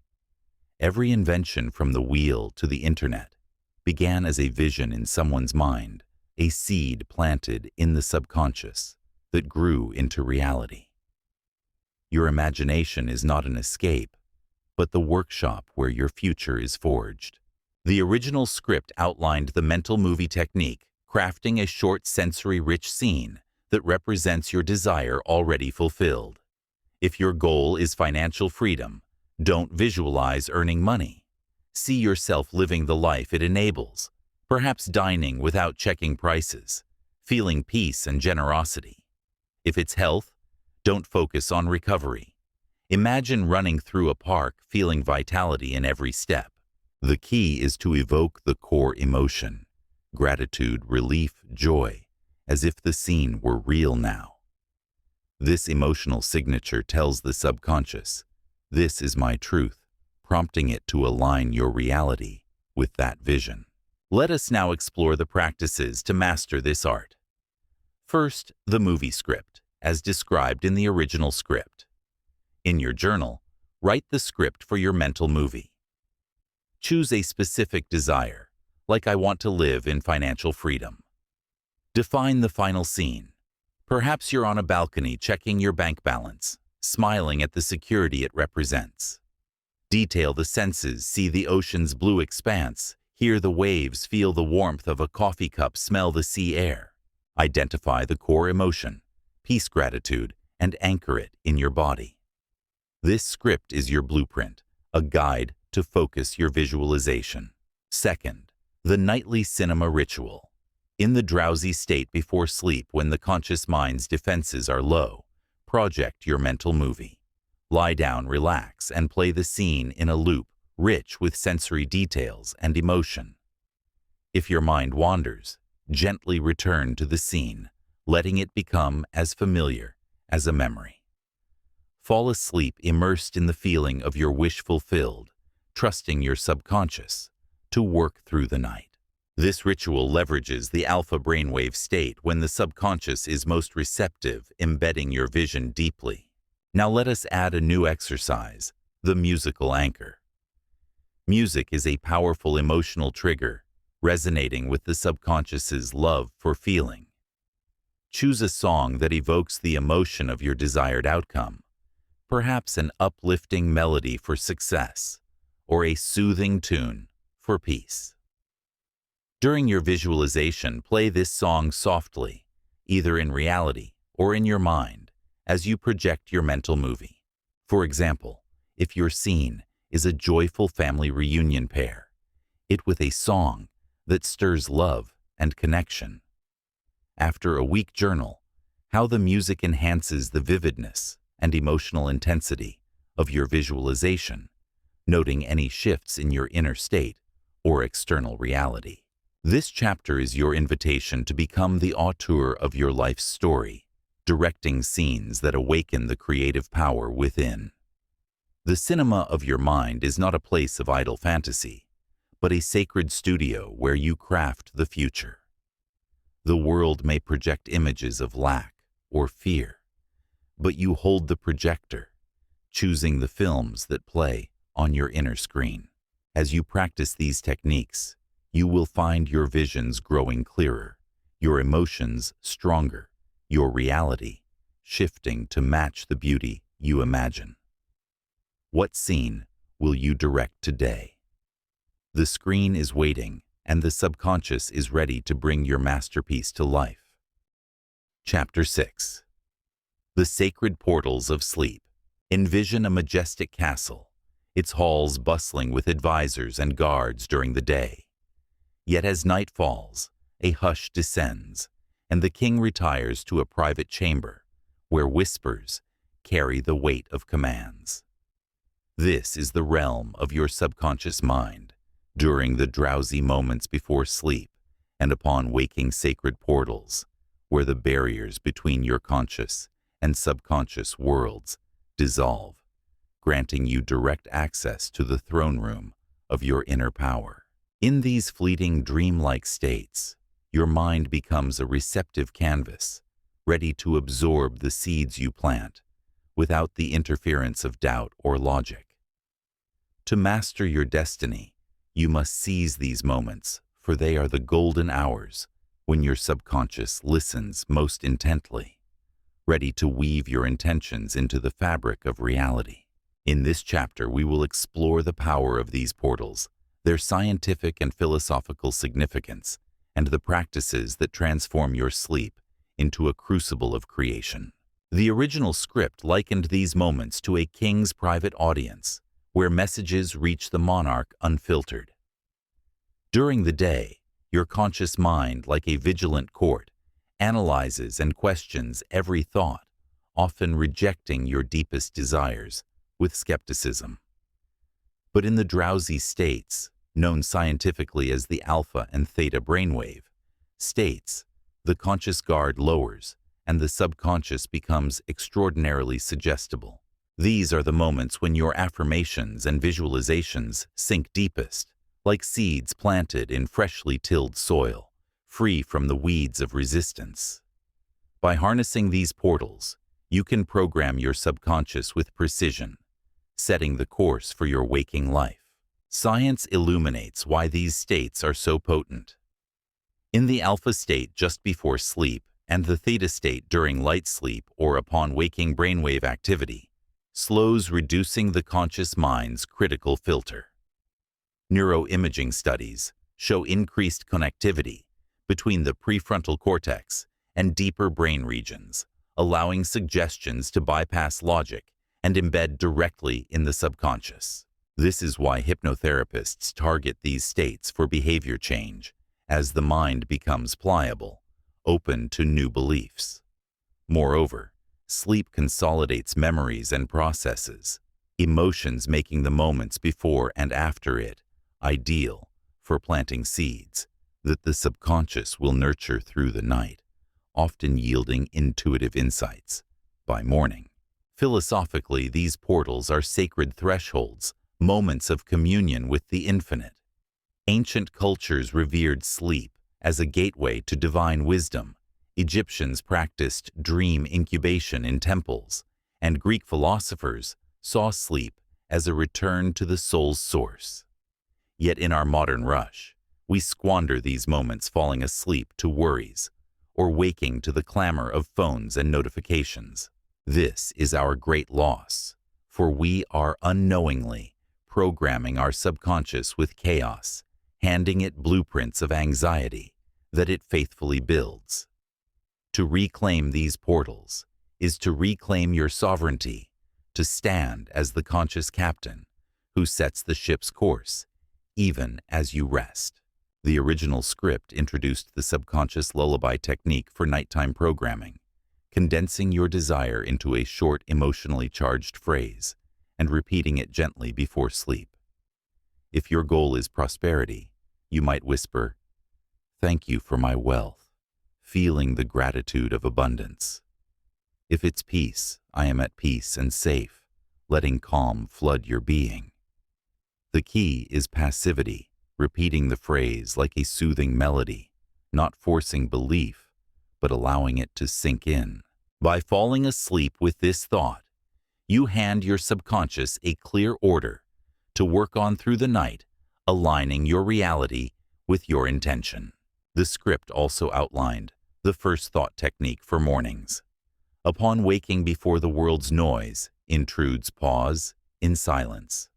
Every invention, from the wheel to the internet, began as a vision in someone's mind, a seed planted in the subconscious that grew into reality. Your imagination is not an escape, but the workshop where your future is forged. The original script outlined the mental movie technique, crafting a short sensory-rich scene that represents your desire already fulfilled. If your goal is financial freedom, don't visualize earning money. See yourself living the life it enables, perhaps dining without checking prices, feeling peace and generosity. If it's health, don't focus on recovery. Imagine running through a park, feeling vitality in every step. The key is to evoke the core emotion, gratitude, relief, joy, as if the scene were real now. This emotional signature tells the subconscious, "This is my truth," prompting it to align your reality with that vision. Let us now explore the practices to master this art. First, the movie script, as described in the original script. In your journal, write the script for your mental movie. Choose a specific desire, like "I want to live in financial freedom." Define the final scene. Perhaps you're on a balcony checking your bank balance, smiling at the security it represents. Detail the senses, see the ocean's blue expanse, hear the waves, feel the warmth of a coffee cup, smell the sea air. Identify the core emotion, peace, gratitude, and anchor it in your body. This script is your blueprint, a guide to focus your visualization. Second, the nightly cinema ritual. In the drowsy state before sleep, when the conscious mind's defenses are low, project your mental movie. Lie down, relax, and play the scene in a loop, rich with sensory details and emotion. If your mind wanders, gently return to the scene, letting it become as familiar as a memory. Fall asleep immersed in the feeling of your wish fulfilled, trusting your subconscious to work through the night. This ritual leverages the alpha brainwave state when the subconscious is most receptive, embedding your vision deeply. Now let us add a new exercise, the musical anchor. Music is a powerful emotional trigger, resonating with the subconscious's love for feeling. Choose a song that evokes the emotion of your desired outcome, perhaps an uplifting melody for success, or a soothing tune for peace. During your visualization, play this song softly, either in reality or in your mind, as you project your mental movie. For example, if your scene is a joyful family reunion, pair it with a song that stirs love and connection. After a week, journal how the music enhances the vividness and emotional intensity of your visualization, noting any shifts in your inner state or external reality. This chapter is your invitation to become the auteur of your life's story, directing scenes that awaken the creative power within. The cinema of your mind is not a place of idle fantasy, but a sacred studio where you craft the future. The world may project images of lack or fear, but you hold the projector, choosing the films that play on your inner screen. As you practice these techniques, you will find your visions growing clearer, your emotions stronger, your reality shifting to match the beauty you imagine. What scene will you direct today? The screen is waiting, and the subconscious is ready to bring your masterpiece to life. Chapter 6. The Sacred Portals of Sleep. Envision a majestic castle, its halls bustling with advisors and guards during the day. Yet as night falls, a hush descends, and the king retires to a private chamber where whispers carry the weight of commands. This is the realm of your subconscious mind. During the drowsy moments before sleep and upon waking, sacred portals, where the barriers between your conscious and subconscious worlds dissolve, granting you direct access to the throne room of your inner power. In these fleeting, dreamlike states, your mind becomes a receptive canvas, ready to absorb the seeds you plant, without the interference of doubt or logic. To master your destiny, you must seize these moments, for they are the golden hours when your subconscious listens most intently, ready to weave your intentions into the fabric of reality. In this chapter, we will explore the power of these portals, their scientific and philosophical significance, and the practices that transform your sleep into a crucible of creation. The original script likened these moments to a king's private audience, where messages reach the monarch unfiltered. During the day, your conscious mind, like a vigilant court, analyzes and questions every thought, often rejecting your deepest desires with skepticism. But in the drowsy states, known scientifically as the alpha and theta brainwave states, the conscious guard lowers and the subconscious becomes extraordinarily suggestible. These are the moments when your affirmations and visualizations sink deepest, like seeds planted in freshly tilled soil, free from the weeds of resistance. By harnessing these portals, you can program your subconscious with precision, setting the course for your waking life. Science illuminates why these states are so potent. In the alpha state just before sleep and the theta state during light sleep or upon waking, brainwave activity slows, reducing the conscious mind's critical filter. Neuroimaging studies show increased connectivity between the prefrontal cortex and deeper brain regions, allowing suggestions to bypass logic and embed directly in the subconscious. This is why hypnotherapists target these states for behavior change, as the mind becomes pliable, open to new beliefs. Moreover, sleep consolidates memories and processes, emotions, making the moments before and after it ideal for planting seeds that the subconscious will nurture through the night, often yielding intuitive insights by morning. Philosophically, these portals are sacred thresholds, moments of communion with the infinite. Ancient cultures revered sleep as a gateway to divine wisdom. Egyptians practiced dream incubation in temples, and Greek philosophers saw sleep as a return to the soul's source. Yet in our modern rush, we squander these moments falling asleep to worries or waking to the clamor of phones and notifications. This is our great loss, for we are unknowingly reprogramming our subconscious with chaos, handing it blueprints of anxiety that it faithfully builds. To reclaim these portals is to reclaim your sovereignty, to stand as the conscious captain who sets the ship's course, even as you rest. The original script introduced the subconscious lullaby technique for nighttime programming, condensing your desire into a short, emotionally charged phrase and repeating it gently before sleep. If your goal is prosperity, you might whisper, "Thank you for my wealth," feeling the gratitude of abundance. If it's peace, I am at peace and safe, letting calm flood your being. The key is passivity, repeating the phrase like a soothing melody, not forcing belief, but allowing it to sink in. By falling asleep with this thought, you hand your subconscious a clear order to work on through the night, aligning your reality with your intention. The script also outlined the first thought technique for mornings. Upon waking before the world's noise intrudes, pause in silence.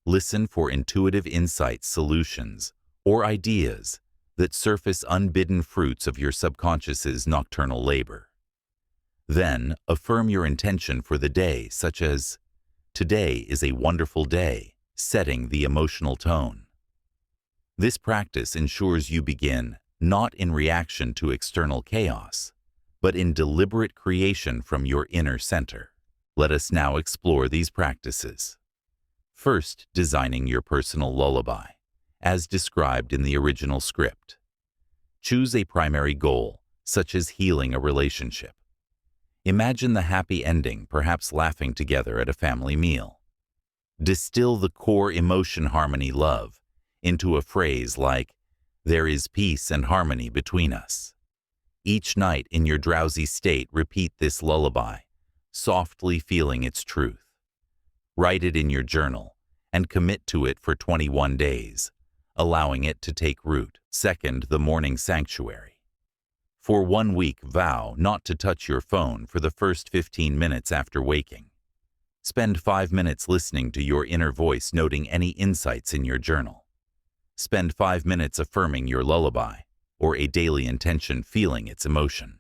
Listen for intuitive insights, solutions, or ideas that surface unbidden fruits of your subconscious's nocturnal labor. Then, affirm your intention for the day, such as, "Today is a wonderful day," setting the emotional tone. This practice ensures you begin not in reaction to external chaos, but in deliberate creation from your inner center. Let us now explore these practices. First, designing your personal lullaby, as described in the original script. Choose a primary goal, such as healing a relationship. Imagine the happy ending, perhaps laughing together at a family meal. Distill the core emotion, harmony, love, into a phrase like, "There is peace and harmony between us." Each night in your drowsy state, repeat this lullaby, softly feeling its truth. Write it in your journal and commit to it for 21 days, allowing it to take root. Second, the morning sanctuary. For 1 week, vow not to touch your phone for the first 15 minutes after waking. Spend 5 minutes listening to your inner voice, noting any insights in your journal. Spend 5 minutes affirming your lullaby, or a daily intention, feeling its emotion.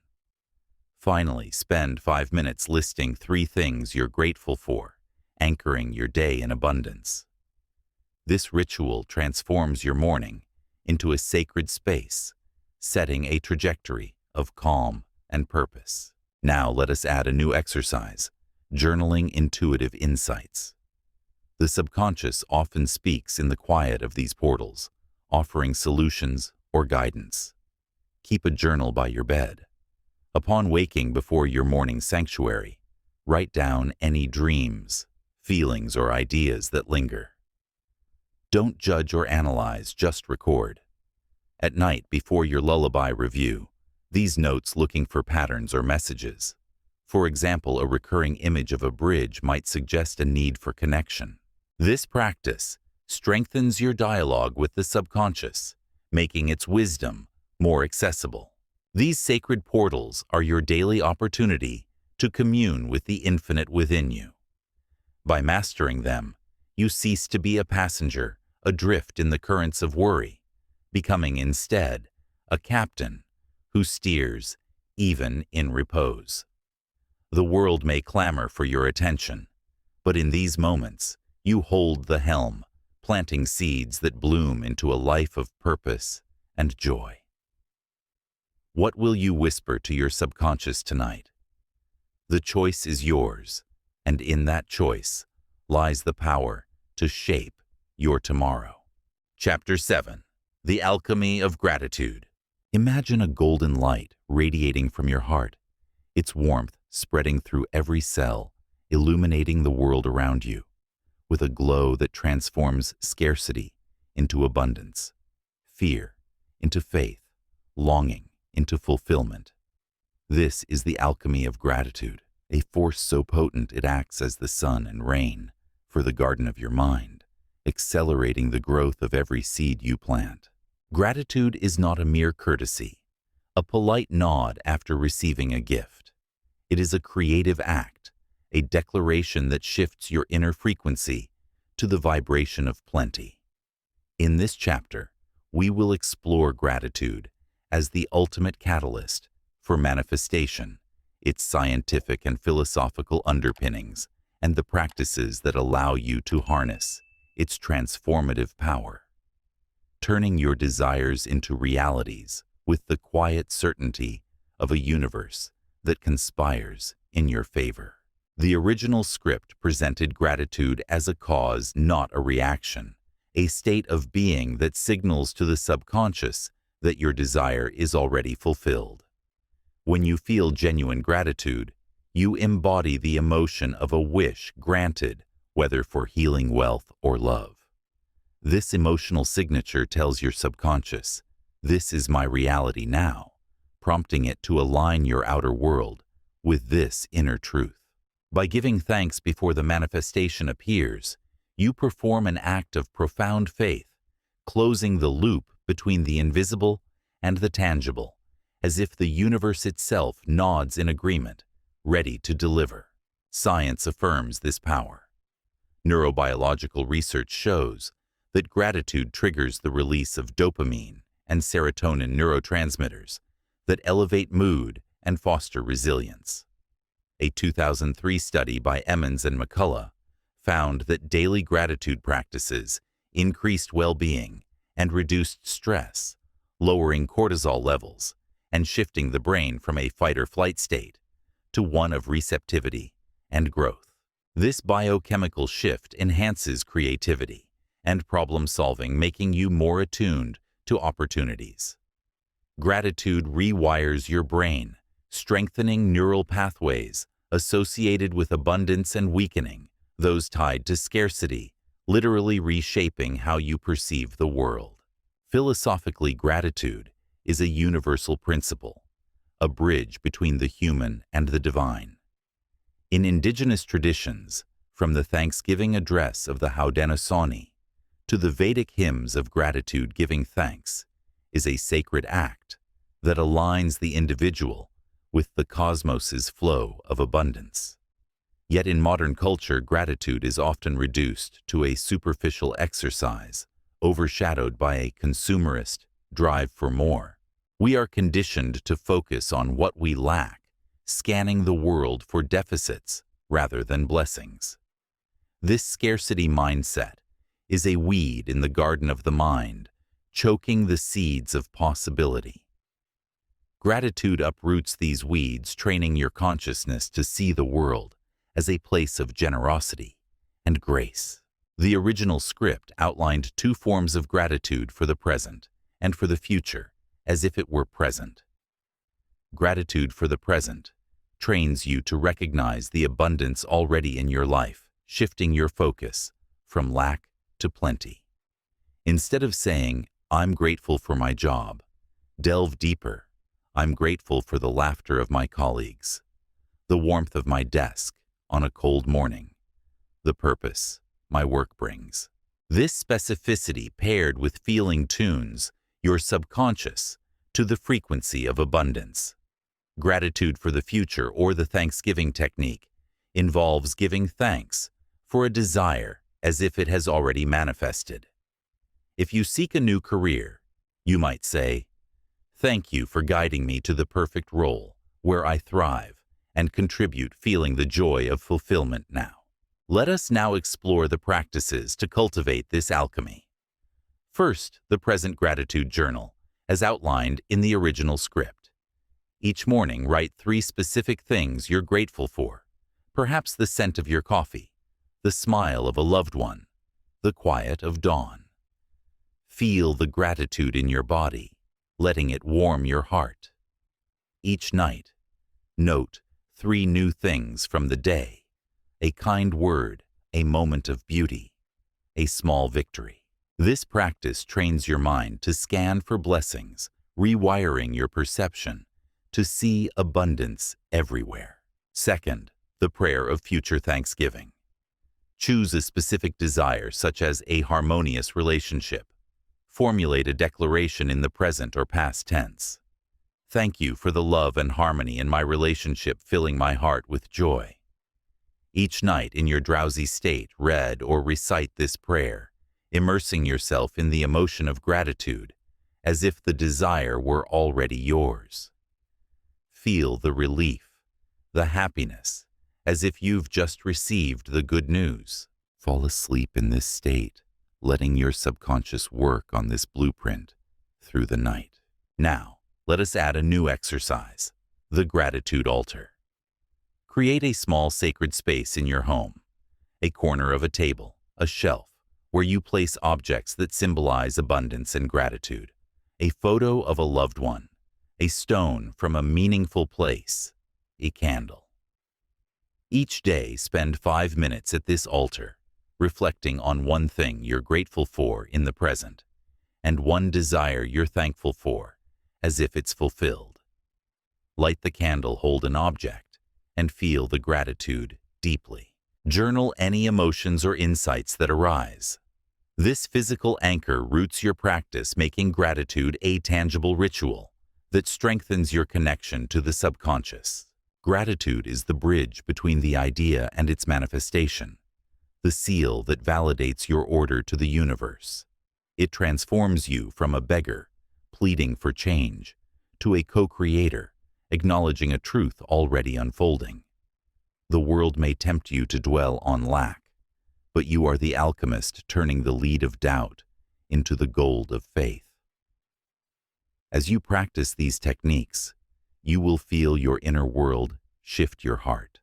Finally, spend 5 minutes listing 3 things you're grateful for, anchoring your day in abundance. This ritual transforms your morning into a sacred space, setting a trajectory of calm and purpose. Now let us add a new exercise, journaling intuitive insights. The subconscious often speaks in the quiet of these portals, offering solutions or guidance. Keep a journal by your bed. Upon waking before your morning sanctuary, write down any dreams, feelings, or ideas that linger. Don't judge or analyze, just record. At night, before your lullaby, review these notes, looking for patterns or messages. For example, a recurring image of a bridge might suggest a need for connection. This practice strengthens your dialogue with the subconscious, making its wisdom more accessible. These sacred portals are your daily opportunity to commune with the infinite within you. By mastering them, you cease to be a passenger adrift in the currents of worry, becoming instead a captain who steers even in repose. The world may clamor for your attention, but in these moments, you hold the helm, planting seeds that bloom into a life of purpose and joy. What will you whisper to your subconscious tonight? The choice is yours, and in that choice lies the power to shape your tomorrow. Chapter 7. The Alchemy of Gratitude. Imagine a golden light radiating from your heart, its warmth spreading through every cell, illuminating the world around you, with a glow that transforms scarcity into abundance, fear into faith, longing into fulfillment. This is the alchemy of gratitude, a force so potent it acts as the sun and rain for the garden of your mind, accelerating the growth of every seed you plant. Gratitude is not a mere courtesy, a polite nod after receiving a gift. It is a creative act, a declaration that shifts your inner frequency to the vibration of plenty. In this chapter, we will explore gratitude as the ultimate catalyst for manifestation, its scientific and philosophical underpinnings, and the practices that allow you to harness its transformative power, turning your desires into realities with the quiet certainty of a universe that conspires in your favor. The original script presented gratitude as a cause, not a reaction, a state of being that signals to the subconscious that your desire is already fulfilled. When you feel genuine gratitude, you embody the emotion of a wish granted, whether for healing, wealth, or love. This emotional signature tells your subconscious, "This is my reality now," prompting it to align your outer world with this inner truth. By giving thanks before the manifestation appears, you perform an act of profound faith, closing the loop between the invisible and the tangible, as if the universe itself nods in agreement, ready to deliver. Science affirms this power. Neurobiological research shows that gratitude triggers the release of dopamine and serotonin neurotransmitters that elevate mood and foster resilience. A 2003 study by Emmons and McCullough found that daily gratitude practices increased well-being and reduced stress, lowering cortisol levels and shifting the brain from a fight-or-flight state to one of receptivity and growth. This biochemical shift enhances creativity and problem-solving, making you more attuned to opportunities. Gratitude rewires your brain, strengthening neural pathways associated with abundance and weakening those tied to scarcity, literally reshaping how you perceive the world. Philosophically, gratitude is a universal principle, a bridge between the human and the divine. In indigenous traditions, from the Thanksgiving address of the Haudenosaunee to the Vedic hymns of gratitude, giving thanks is a sacred act that aligns the individual with the cosmos's flow of abundance. Yet in modern culture, gratitude is often reduced to a superficial exercise, overshadowed by a consumerist drive for more. We are conditioned to focus on what we lack, scanning the world for deficits rather than blessings. This scarcity mindset is a weed in the garden of the mind, choking the seeds of possibility. Gratitude uproots these weeds, training your consciousness to see the world as a place of generosity and grace. The original script outlined two forms of gratitude for the present and for the future, as if it were present. Gratitude for the present trains you to recognize the abundance already in your life, shifting your focus from lack to plenty. Instead of saying, "I'm grateful for my job," delve deeper. "I'm grateful for the laughter of my colleagues, the warmth of my desk on a cold morning, the purpose my work brings." This specificity, paired with feeling, tunes your subconscious to the frequency of abundance. Gratitude for the future, or the Thanksgiving technique, involves giving thanks for a desire as if it has already manifested. If you seek a new career, you might say, "Thank you for guiding me to the perfect role where I thrive and contribute," feeling the joy of fulfillment now. Let us now explore the practices to cultivate this alchemy. First, the present gratitude journal, as outlined in the original script. Each morning, write 3 specific things you're grateful for, perhaps the scent of your coffee, the smile of a loved one, the quiet of dawn. Feel the gratitude in your body, letting it warm your heart. Each night, note 3 new things from the day: a kind word, a moment of beauty, a small victory. This practice trains your mind to scan for blessings, rewiring your perception to see abundance everywhere. Second, the prayer of future thanksgiving. Choose a specific desire, such as a harmonious relationship. Formulate a declaration in the present or past tense. "Thank you for the love and harmony in my relationship, filling my heart with joy." Each night in your drowsy state, read or recite this prayer, immersing yourself in the emotion of gratitude, as if the desire were already yours. Feel the relief, the happiness, as if you've just received the good news. Fall asleep in this state, letting your subconscious work on this blueprint through the night. Now, let us add a new exercise, the gratitude altar. Create a small sacred space in your home, a corner of a table, a shelf, where you place objects that symbolize abundance and gratitude, a photo of a loved one, a stone from a meaningful place, a candle. Each day, spend 5 minutes at this altar, reflecting on one thing you're grateful for in the present, and one desire you're thankful for, as if it's fulfilled. Light the candle, hold an object, and feel the gratitude deeply. Journal any emotions or insights that arise. This physical anchor roots your practice, making gratitude a tangible ritual that strengthens your connection to the subconscious. Gratitude is the bridge between the idea and its manifestation, the seal that validates your order to the universe. It transforms you from a beggar, pleading for change, to a co-creator, acknowledging a truth already unfolding. The world may tempt you to dwell on lack, but you are the alchemist turning the lead of doubt into the gold of faith. As you practice these techniques, you will feel your inner world shift your heart.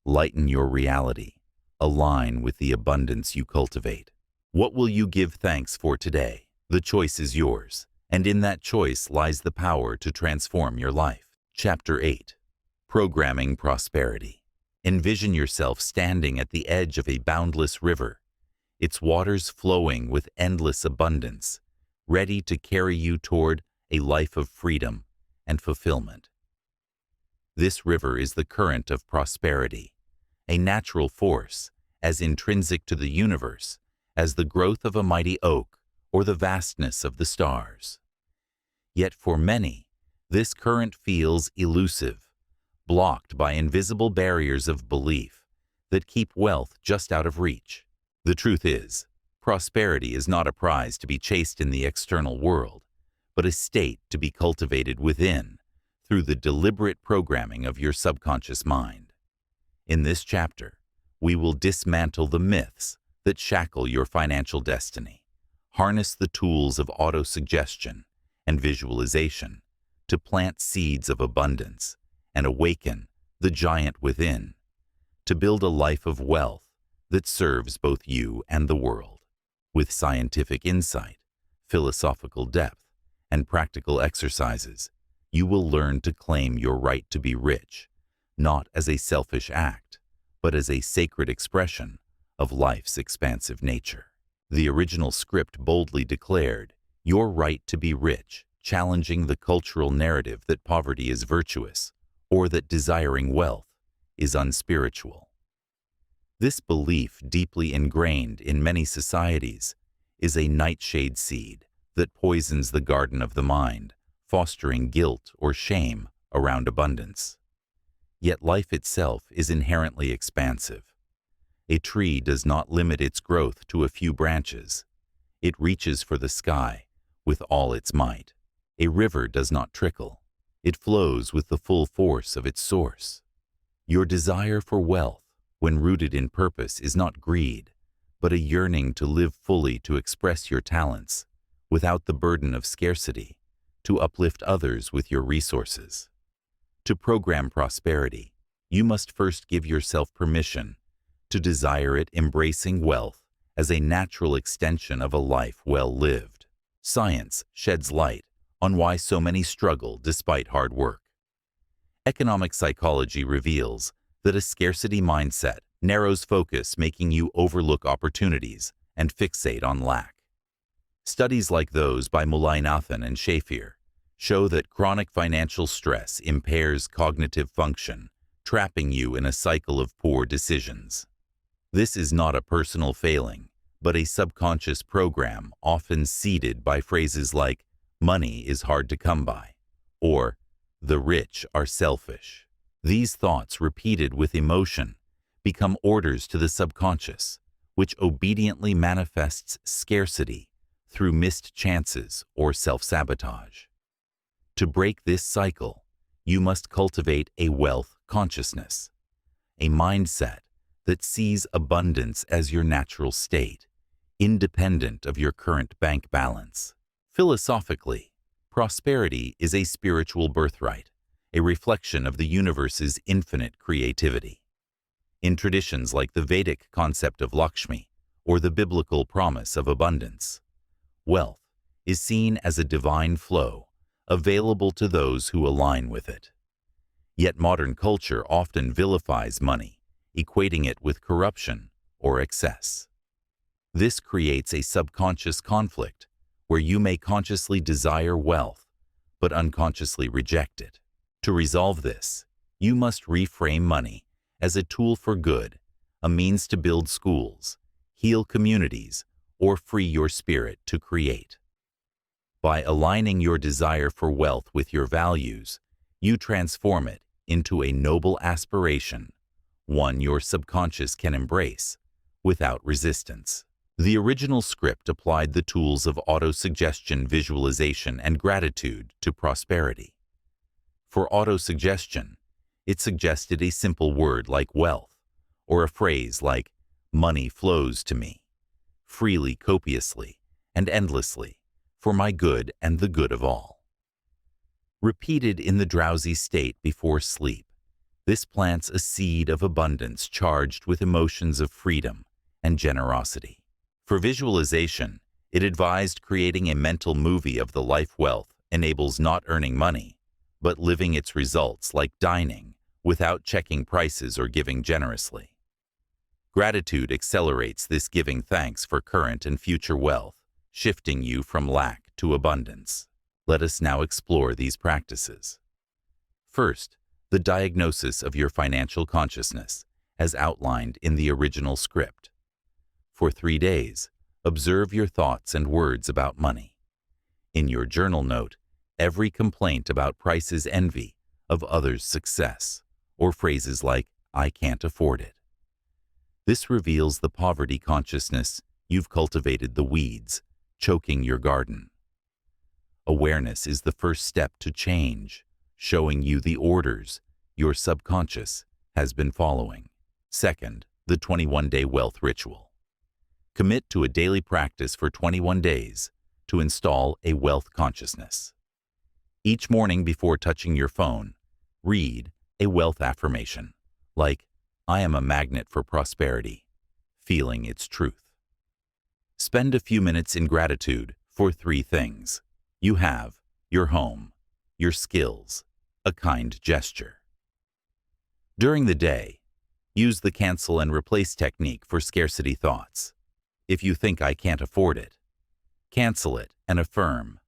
Lighten your reality, align with the abundance you cultivate. What will you give thanks for today? The choice is yours, and in that choice lies the power to transform your life. Chapter 8. Programming Prosperity. Envision yourself standing at the edge of a boundless river, its waters flowing with endless abundance, ready to carry you toward a life of freedom and fulfillment. This river is the current of prosperity, a natural force as intrinsic to the universe as the growth of a mighty oak or the vastness of the stars. Yet for many, this current feels elusive, blocked by invisible barriers of belief that keep wealth just out of reach. The truth is, prosperity is not a prize to be chased in the external world, but a state to be cultivated within through the deliberate programming of your subconscious mind. In this chapter, we will dismantle the myths that shackle your financial destiny, harness the tools of autosuggestion and visualization to plant seeds of abundance and awaken the giant within, to build a life of wealth that serves both you and the world. With scientific insight, philosophical depth, and practical exercises, you will learn to claim your right to be rich, not as a selfish act, but as a sacred expression of life's expansive nature. The original script boldly declared your right to be rich, challenging the cultural narrative that poverty is virtuous or that desiring wealth is unspiritual. This belief, deeply ingrained in many societies, is a nightshade seed that poisons the garden of the mind, fostering guilt or shame around abundance. Yet life itself is inherently expansive. A tree does not limit its growth to a few branches. It reaches for the sky with all its might. A river does not trickle. It flows with the full force of its source. Your desire for wealth, when rooted in purpose, is not greed, but a yearning to live fully, to express your talents without the burden of scarcity, to uplift others with your resources. To program prosperity, you must first give yourself permission to desire it, embracing wealth as a natural extension of a life well lived. Science sheds light on why so many struggle despite hard work. Economic psychology reveals that a scarcity mindset narrows focus, making you overlook opportunities and fixate on lack. Studies like those by Mullainathan and Shafir show that chronic financial stress impairs cognitive function, trapping you in a cycle of poor decisions. This is not a personal failing, but a subconscious program often seeded by phrases like, "money is hard to come by," or "the rich are selfish." These thoughts, repeated with emotion, become orders to the subconscious, which obediently manifests scarcity through missed chances or self-sabotage. To break this cycle, you must cultivate a wealth consciousness, a mindset that sees abundance as your natural state, independent of your current bank balance. Philosophically, prosperity is a spiritual birthright, a reflection of the universe's infinite creativity. In traditions like the Vedic concept of Lakshmi or the biblical promise of abundance, wealth is seen as a divine flow available to those who align with it. Yet modern culture often vilifies money, equating it with corruption or excess. This creates a subconscious conflict where you may consciously desire wealth but unconsciously reject it. To resolve this, you must reframe money as a tool for good, a means to build schools, heal communities, or free your spirit to create. By aligning your desire for wealth with your values, you transform it into a noble aspiration, one your subconscious can embrace without resistance. The original script applied the tools of autosuggestion, visualization, and gratitude to prosperity. For autosuggestion, it suggested a simple word like wealth, or a phrase like money flows to me, freely, copiously, and endlessly, for my good and the good of all. Repeated in the drowsy state before sleep, this plants a seed of abundance charged with emotions of freedom and generosity. For visualization, it advised creating a mental movie of the life wealth enables not earning money, but living its results like dining without checking prices or giving generously. Gratitude accelerates this giving thanks for current and future wealth, shifting you from lack to abundance. Let us now explore these practices. First, the diagnosis of your financial consciousness, as outlined in the original script. For 3 days, observe your thoughts and words about money. In your journal note every complaint about prices, envy of others' success, or phrases like, "I can't afford it." This reveals the poverty consciousness you've cultivated, the weeds choking your garden. Awareness is the first step to change, showing you the orders your subconscious has been following. Second, the 21-day wealth ritual. Commit to a daily practice for 21 days to install a wealth consciousness. Each morning before touching your phone, read a wealth affirmation, like, "I am a magnet for prosperity," feeling its truth. Spend a few minutes in gratitude for 3 things you have: your home, your skills, a kind gesture. During the day, use the cancel and replace technique for scarcity thoughts. If you think "I can't afford it," cancel it and affirm,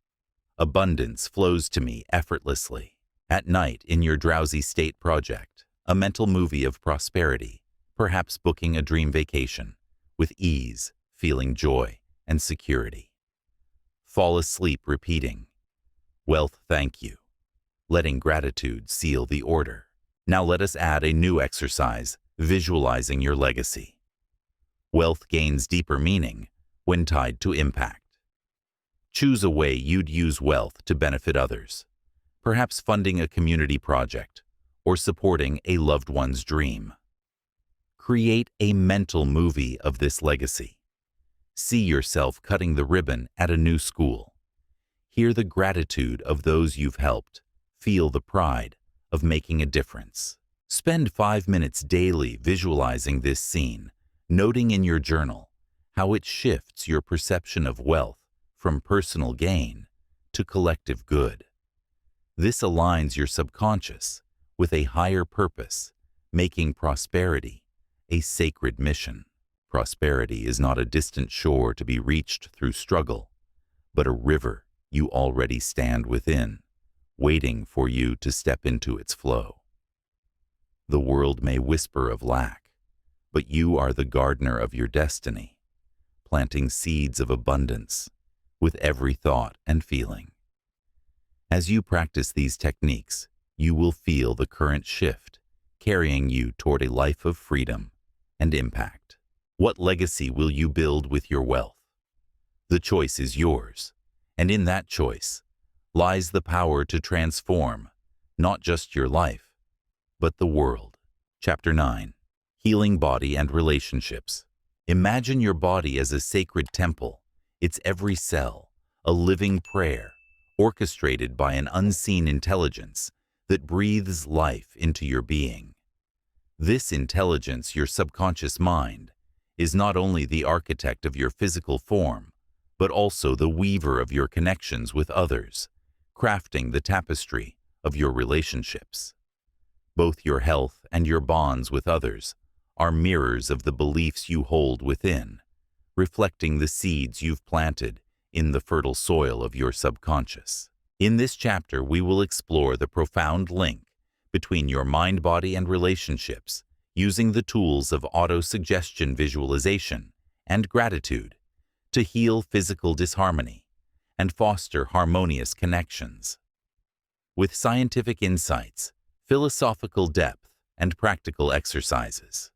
"Abundance flows to me effortlessly." At night, in your drowsy state, project a mental movie of prosperity, perhaps booking a dream vacation, with ease, feeling joy and security. Fall asleep repeating, "Wealth, thank you," letting gratitude seal the order. Now let us add a new exercise, visualizing your legacy. Wealth gains deeper meaning when tied to impact. Choose a way you'd use wealth to benefit others, perhaps funding a community project or supporting a loved one's dream. Create a mental movie of this legacy. See yourself cutting the ribbon at a new school. Hear the gratitude of those you've helped. Feel the pride of making a difference. Spend 5 minutes daily visualizing this scene, noting in your journal how it shifts your perception of wealth from personal gain to collective good. This aligns your subconscious with a higher purpose, making prosperity a sacred mission. Prosperity is not a distant shore to be reached through struggle, but a river you already stand within, waiting for you to step into its flow. The world may whisper of lack, but you are the gardener of your destiny, planting seeds of abundance with every thought and feeling. As you practice these techniques, you will feel the current shift, carrying you toward a life of freedom, and impact. What legacy will you build with your wealth? The choice is yours, and in that choice lies the power to transform not just your life, but the world. Chapter 9. Healing Body and Relationships. Imagine your body as a sacred temple, its every cell a living prayer, orchestrated by an unseen intelligence that breathes life into your being. This intelligence, your subconscious mind, is not only the architect of your physical form, but also the weaver of your connections with others, crafting the tapestry of your relationships. Both your health and your bonds with others are mirrors of the beliefs you hold within, reflecting the seeds you've planted in the fertile soil of your subconscious. In this chapter, we will explore the profound link between your mind, body, and relationships using the tools of auto-suggestion, visualization, and gratitude to heal physical disharmony and foster harmonious connections. With scientific insights, philosophical depth, and practical exercises,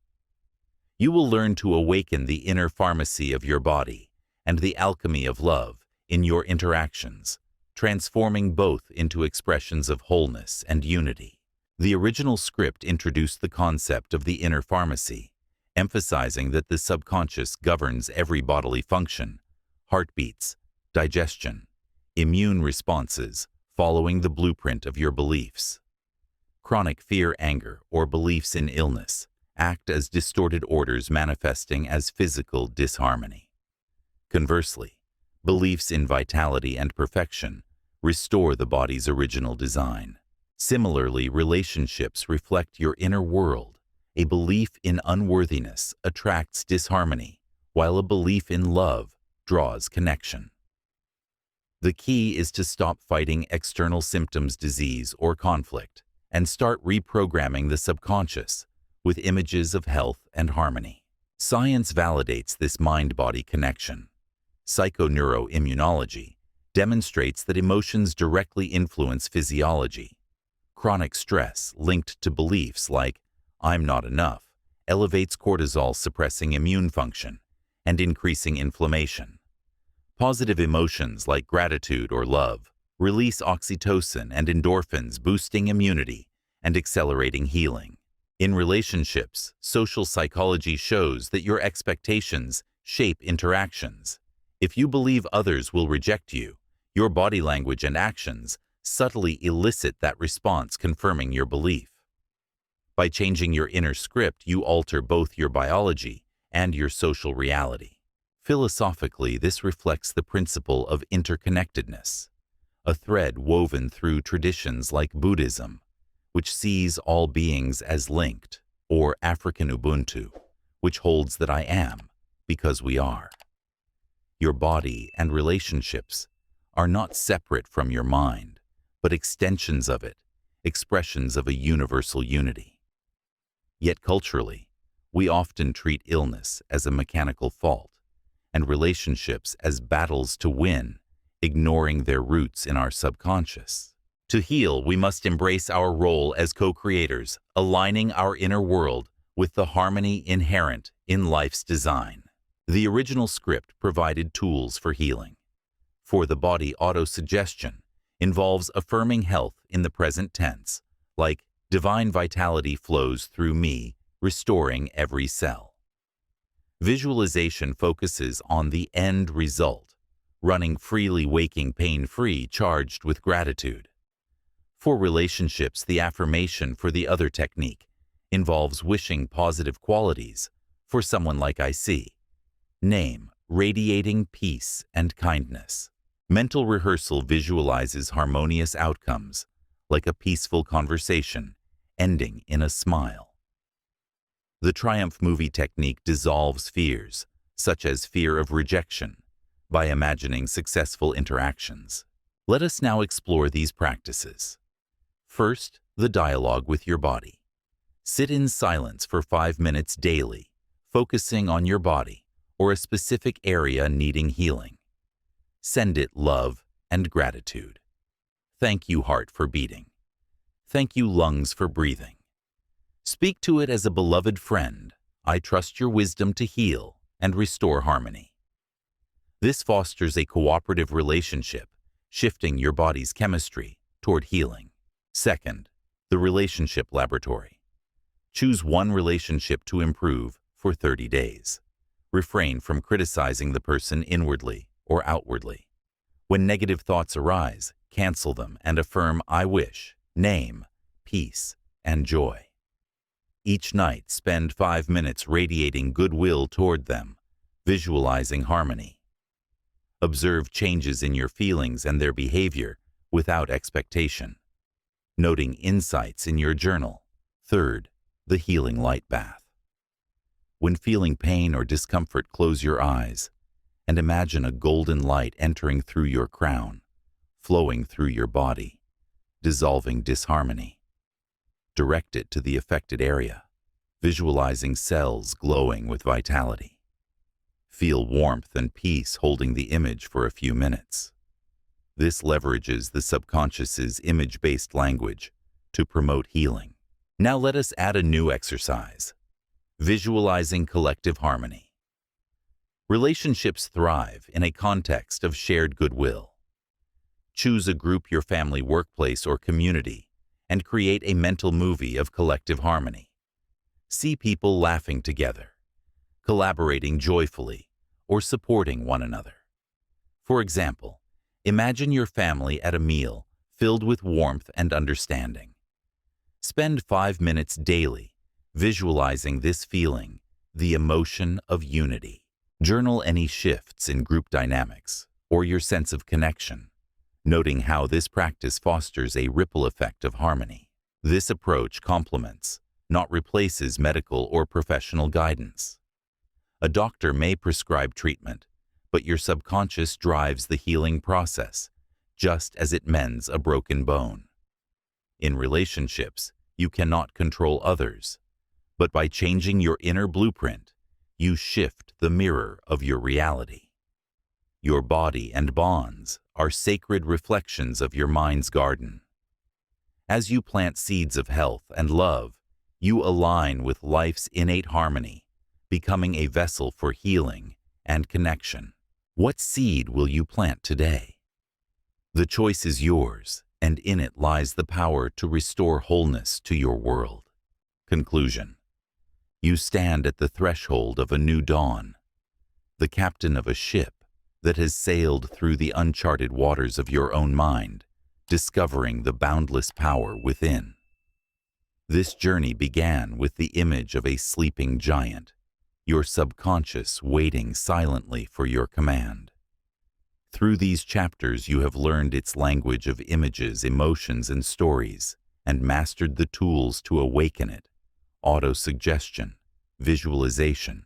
you will learn to awaken the inner pharmacy of your body and the alchemy of love in your interactions, transforming both into expressions of wholeness and unity. The original script introduced the concept of the inner pharmacy, emphasizing that the subconscious governs every bodily function, heartbeats, digestion, immune responses, following the blueprint of your beliefs. Chronic fear, anger, or beliefs in illness act as distorted orders manifesting as physical disharmony. Conversely, beliefs in vitality and perfection restore the body's original design. Similarly, relationships reflect your inner world. A belief in unworthiness attracts disharmony, while a belief in love draws connection. The key is to stop fighting external symptoms, disease, or conflict, and start reprogramming the subconscious with images of health and harmony. Science validates this mind-body connection. Psychoneuroimmunology demonstrates that emotions directly influence physiology. Chronic stress linked to beliefs like, "I'm not enough," elevates cortisol, suppressing immune function and increasing inflammation. Positive emotions like gratitude or love release oxytocin and endorphins, boosting immunity and accelerating healing. In relationships, social psychology shows that your expectations shape interactions. If you believe others will reject you, your body language and actions subtly elicit that response, confirming your belief. By changing your inner script, you alter both your biology and your social reality. Philosophically, this reflects the principle of interconnectedness, a thread woven through traditions like Buddhism, which sees all beings as linked, or African Ubuntu, which holds that I am because we are. Your body and relationships are not separate from your mind, but extensions of it, expressions of a universal unity. Yet culturally, we often treat illness as a mechanical fault and relationships as battles to win, ignoring their roots in our subconscious. To heal, we must embrace our role as co-creators, aligning our inner world with the harmony inherent in life's design. The original script provided tools for healing. For the body, auto-suggestion involves affirming health in the present tense, like divine vitality flows through me, restoring every cell. Visualization focuses on the end result, running freely, waking pain-free, charged with gratitude. For relationships, the affirmation for the other technique involves wishing positive qualities for someone like I see. Name, radiating peace and kindness. Mental rehearsal visualizes harmonious outcomes, like a peaceful conversation ending in a smile. The triumph movie technique dissolves fears, such as fear of rejection, by imagining successful interactions. Let us now explore these practices. First, the dialogue with your body. Sit in silence for 5 minutes daily, focusing on your body or a specific area needing healing. Send it love and gratitude. Thank you, heart, for beating. Thank you, lungs, for breathing. Speak to it as a beloved friend. I trust your wisdom to heal and restore harmony. This fosters a cooperative relationship, shifting your body's chemistry toward healing. Second, the relationship laboratory. Choose one relationship to improve for 30 days. Refrain from criticizing the person inwardly or outwardly. When negative thoughts arise, cancel them and affirm "I wish," name, peace, and joy. Each night, spend 5 minutes radiating goodwill toward them, visualizing harmony. Observe changes in your feelings and their behavior without expectation. Noting insights in your journal. Third, the healing light bath. When feeling pain or discomfort, close your eyes and imagine a golden light entering through your crown, flowing through your body, dissolving disharmony. Direct it to the affected area, visualizing cells glowing with vitality. Feel warmth and peace holding the image for a few minutes. This leverages the subconscious's image-based language to promote healing. Now let us add a new exercise: visualizing collective harmony. Relationships thrive in a context of shared goodwill. Choose a group, your family, workplace, or community, and create a mental movie of collective harmony. See people laughing together, collaborating joyfully, or supporting one another. For example, imagine your family at a meal filled with warmth and understanding. Spend 5 minutes daily visualizing this feeling, the emotion of unity. Journal any shifts in group dynamics or your sense of connection, noting how this practice fosters a ripple effect of harmony. This approach complements, not replaces, medical or professional guidance. A doctor may prescribe treatment, but your subconscious drives the healing process, just as it mends a broken bone. In relationships, you cannot control others, but by changing your inner blueprint, you shift the mirror of your reality. Your body and bonds are sacred reflections of your mind's garden. As you plant seeds of health and love, you align with life's innate harmony, becoming a vessel for healing and connection. What seed will you plant today? The choice is yours, and in it lies the power to restore wholeness to your world. Conclusion. You stand at the threshold of a new dawn, the captain of a ship that has sailed through the uncharted waters of your own mind, discovering the boundless power within. This journey began with the image of a sleeping giant, your subconscious waiting silently for your command. Through these chapters, you have learned its language of images, emotions, and stories, and mastered the tools to awaken it: auto-suggestion, visualization,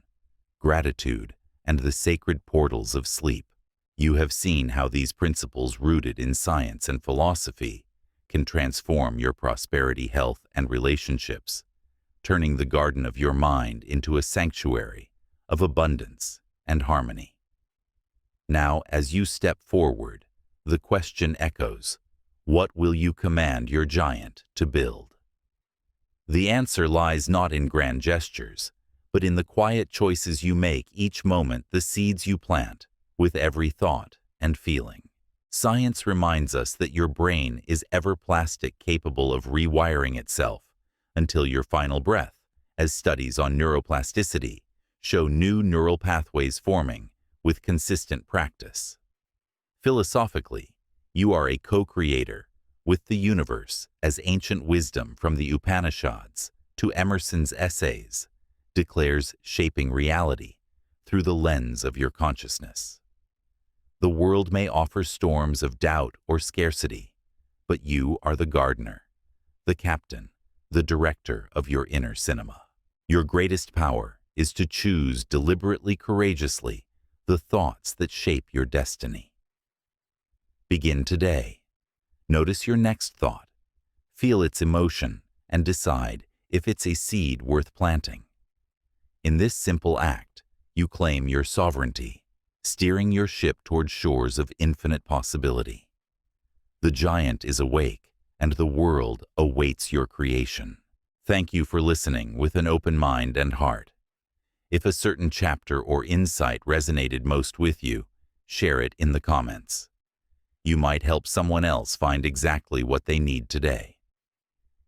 gratitude, and the sacred portals of sleep. You have seen how these principles, rooted in science and philosophy, can transform your prosperity, health, and relationships, turning the garden of your mind into a sanctuary of abundance and harmony. Now, as you step forward, the question echoes: what will you command your giant to build? The answer lies not in grand gestures, but in the quiet choices you make each moment, the seeds you plant with every thought and feeling. Science reminds us that your brain is ever plastic, capable of rewiring itself until your final breath, as studies on neuroplasticity show new neural pathways forming with consistent practice. Philosophically, you are a co-creator with the universe, as ancient wisdom from the Upanishads to Emerson's essays declares, shaping reality through the lens of your consciousness. The world may offer storms of doubt or scarcity, but you are the gardener, the captain, the director of your inner cinema. Your greatest power is to choose deliberately, courageously, the thoughts that shape your destiny. Begin today. Notice your next thought, feel its emotion, and decide if it's a seed worth planting. In this simple act, you claim your sovereignty, steering your ship toward shores of infinite possibility. The giant is awake, and the world awaits your creation. Thank you for listening with an open mind and heart. If a certain chapter or insight resonated most with you, share it in the comments. You might help someone else find exactly what they need today.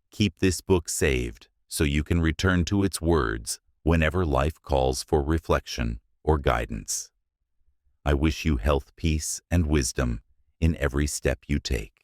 Keep this book saved so you can return to its words whenever life calls for reflection or guidance. I wish you health, peace, and wisdom in every step you take.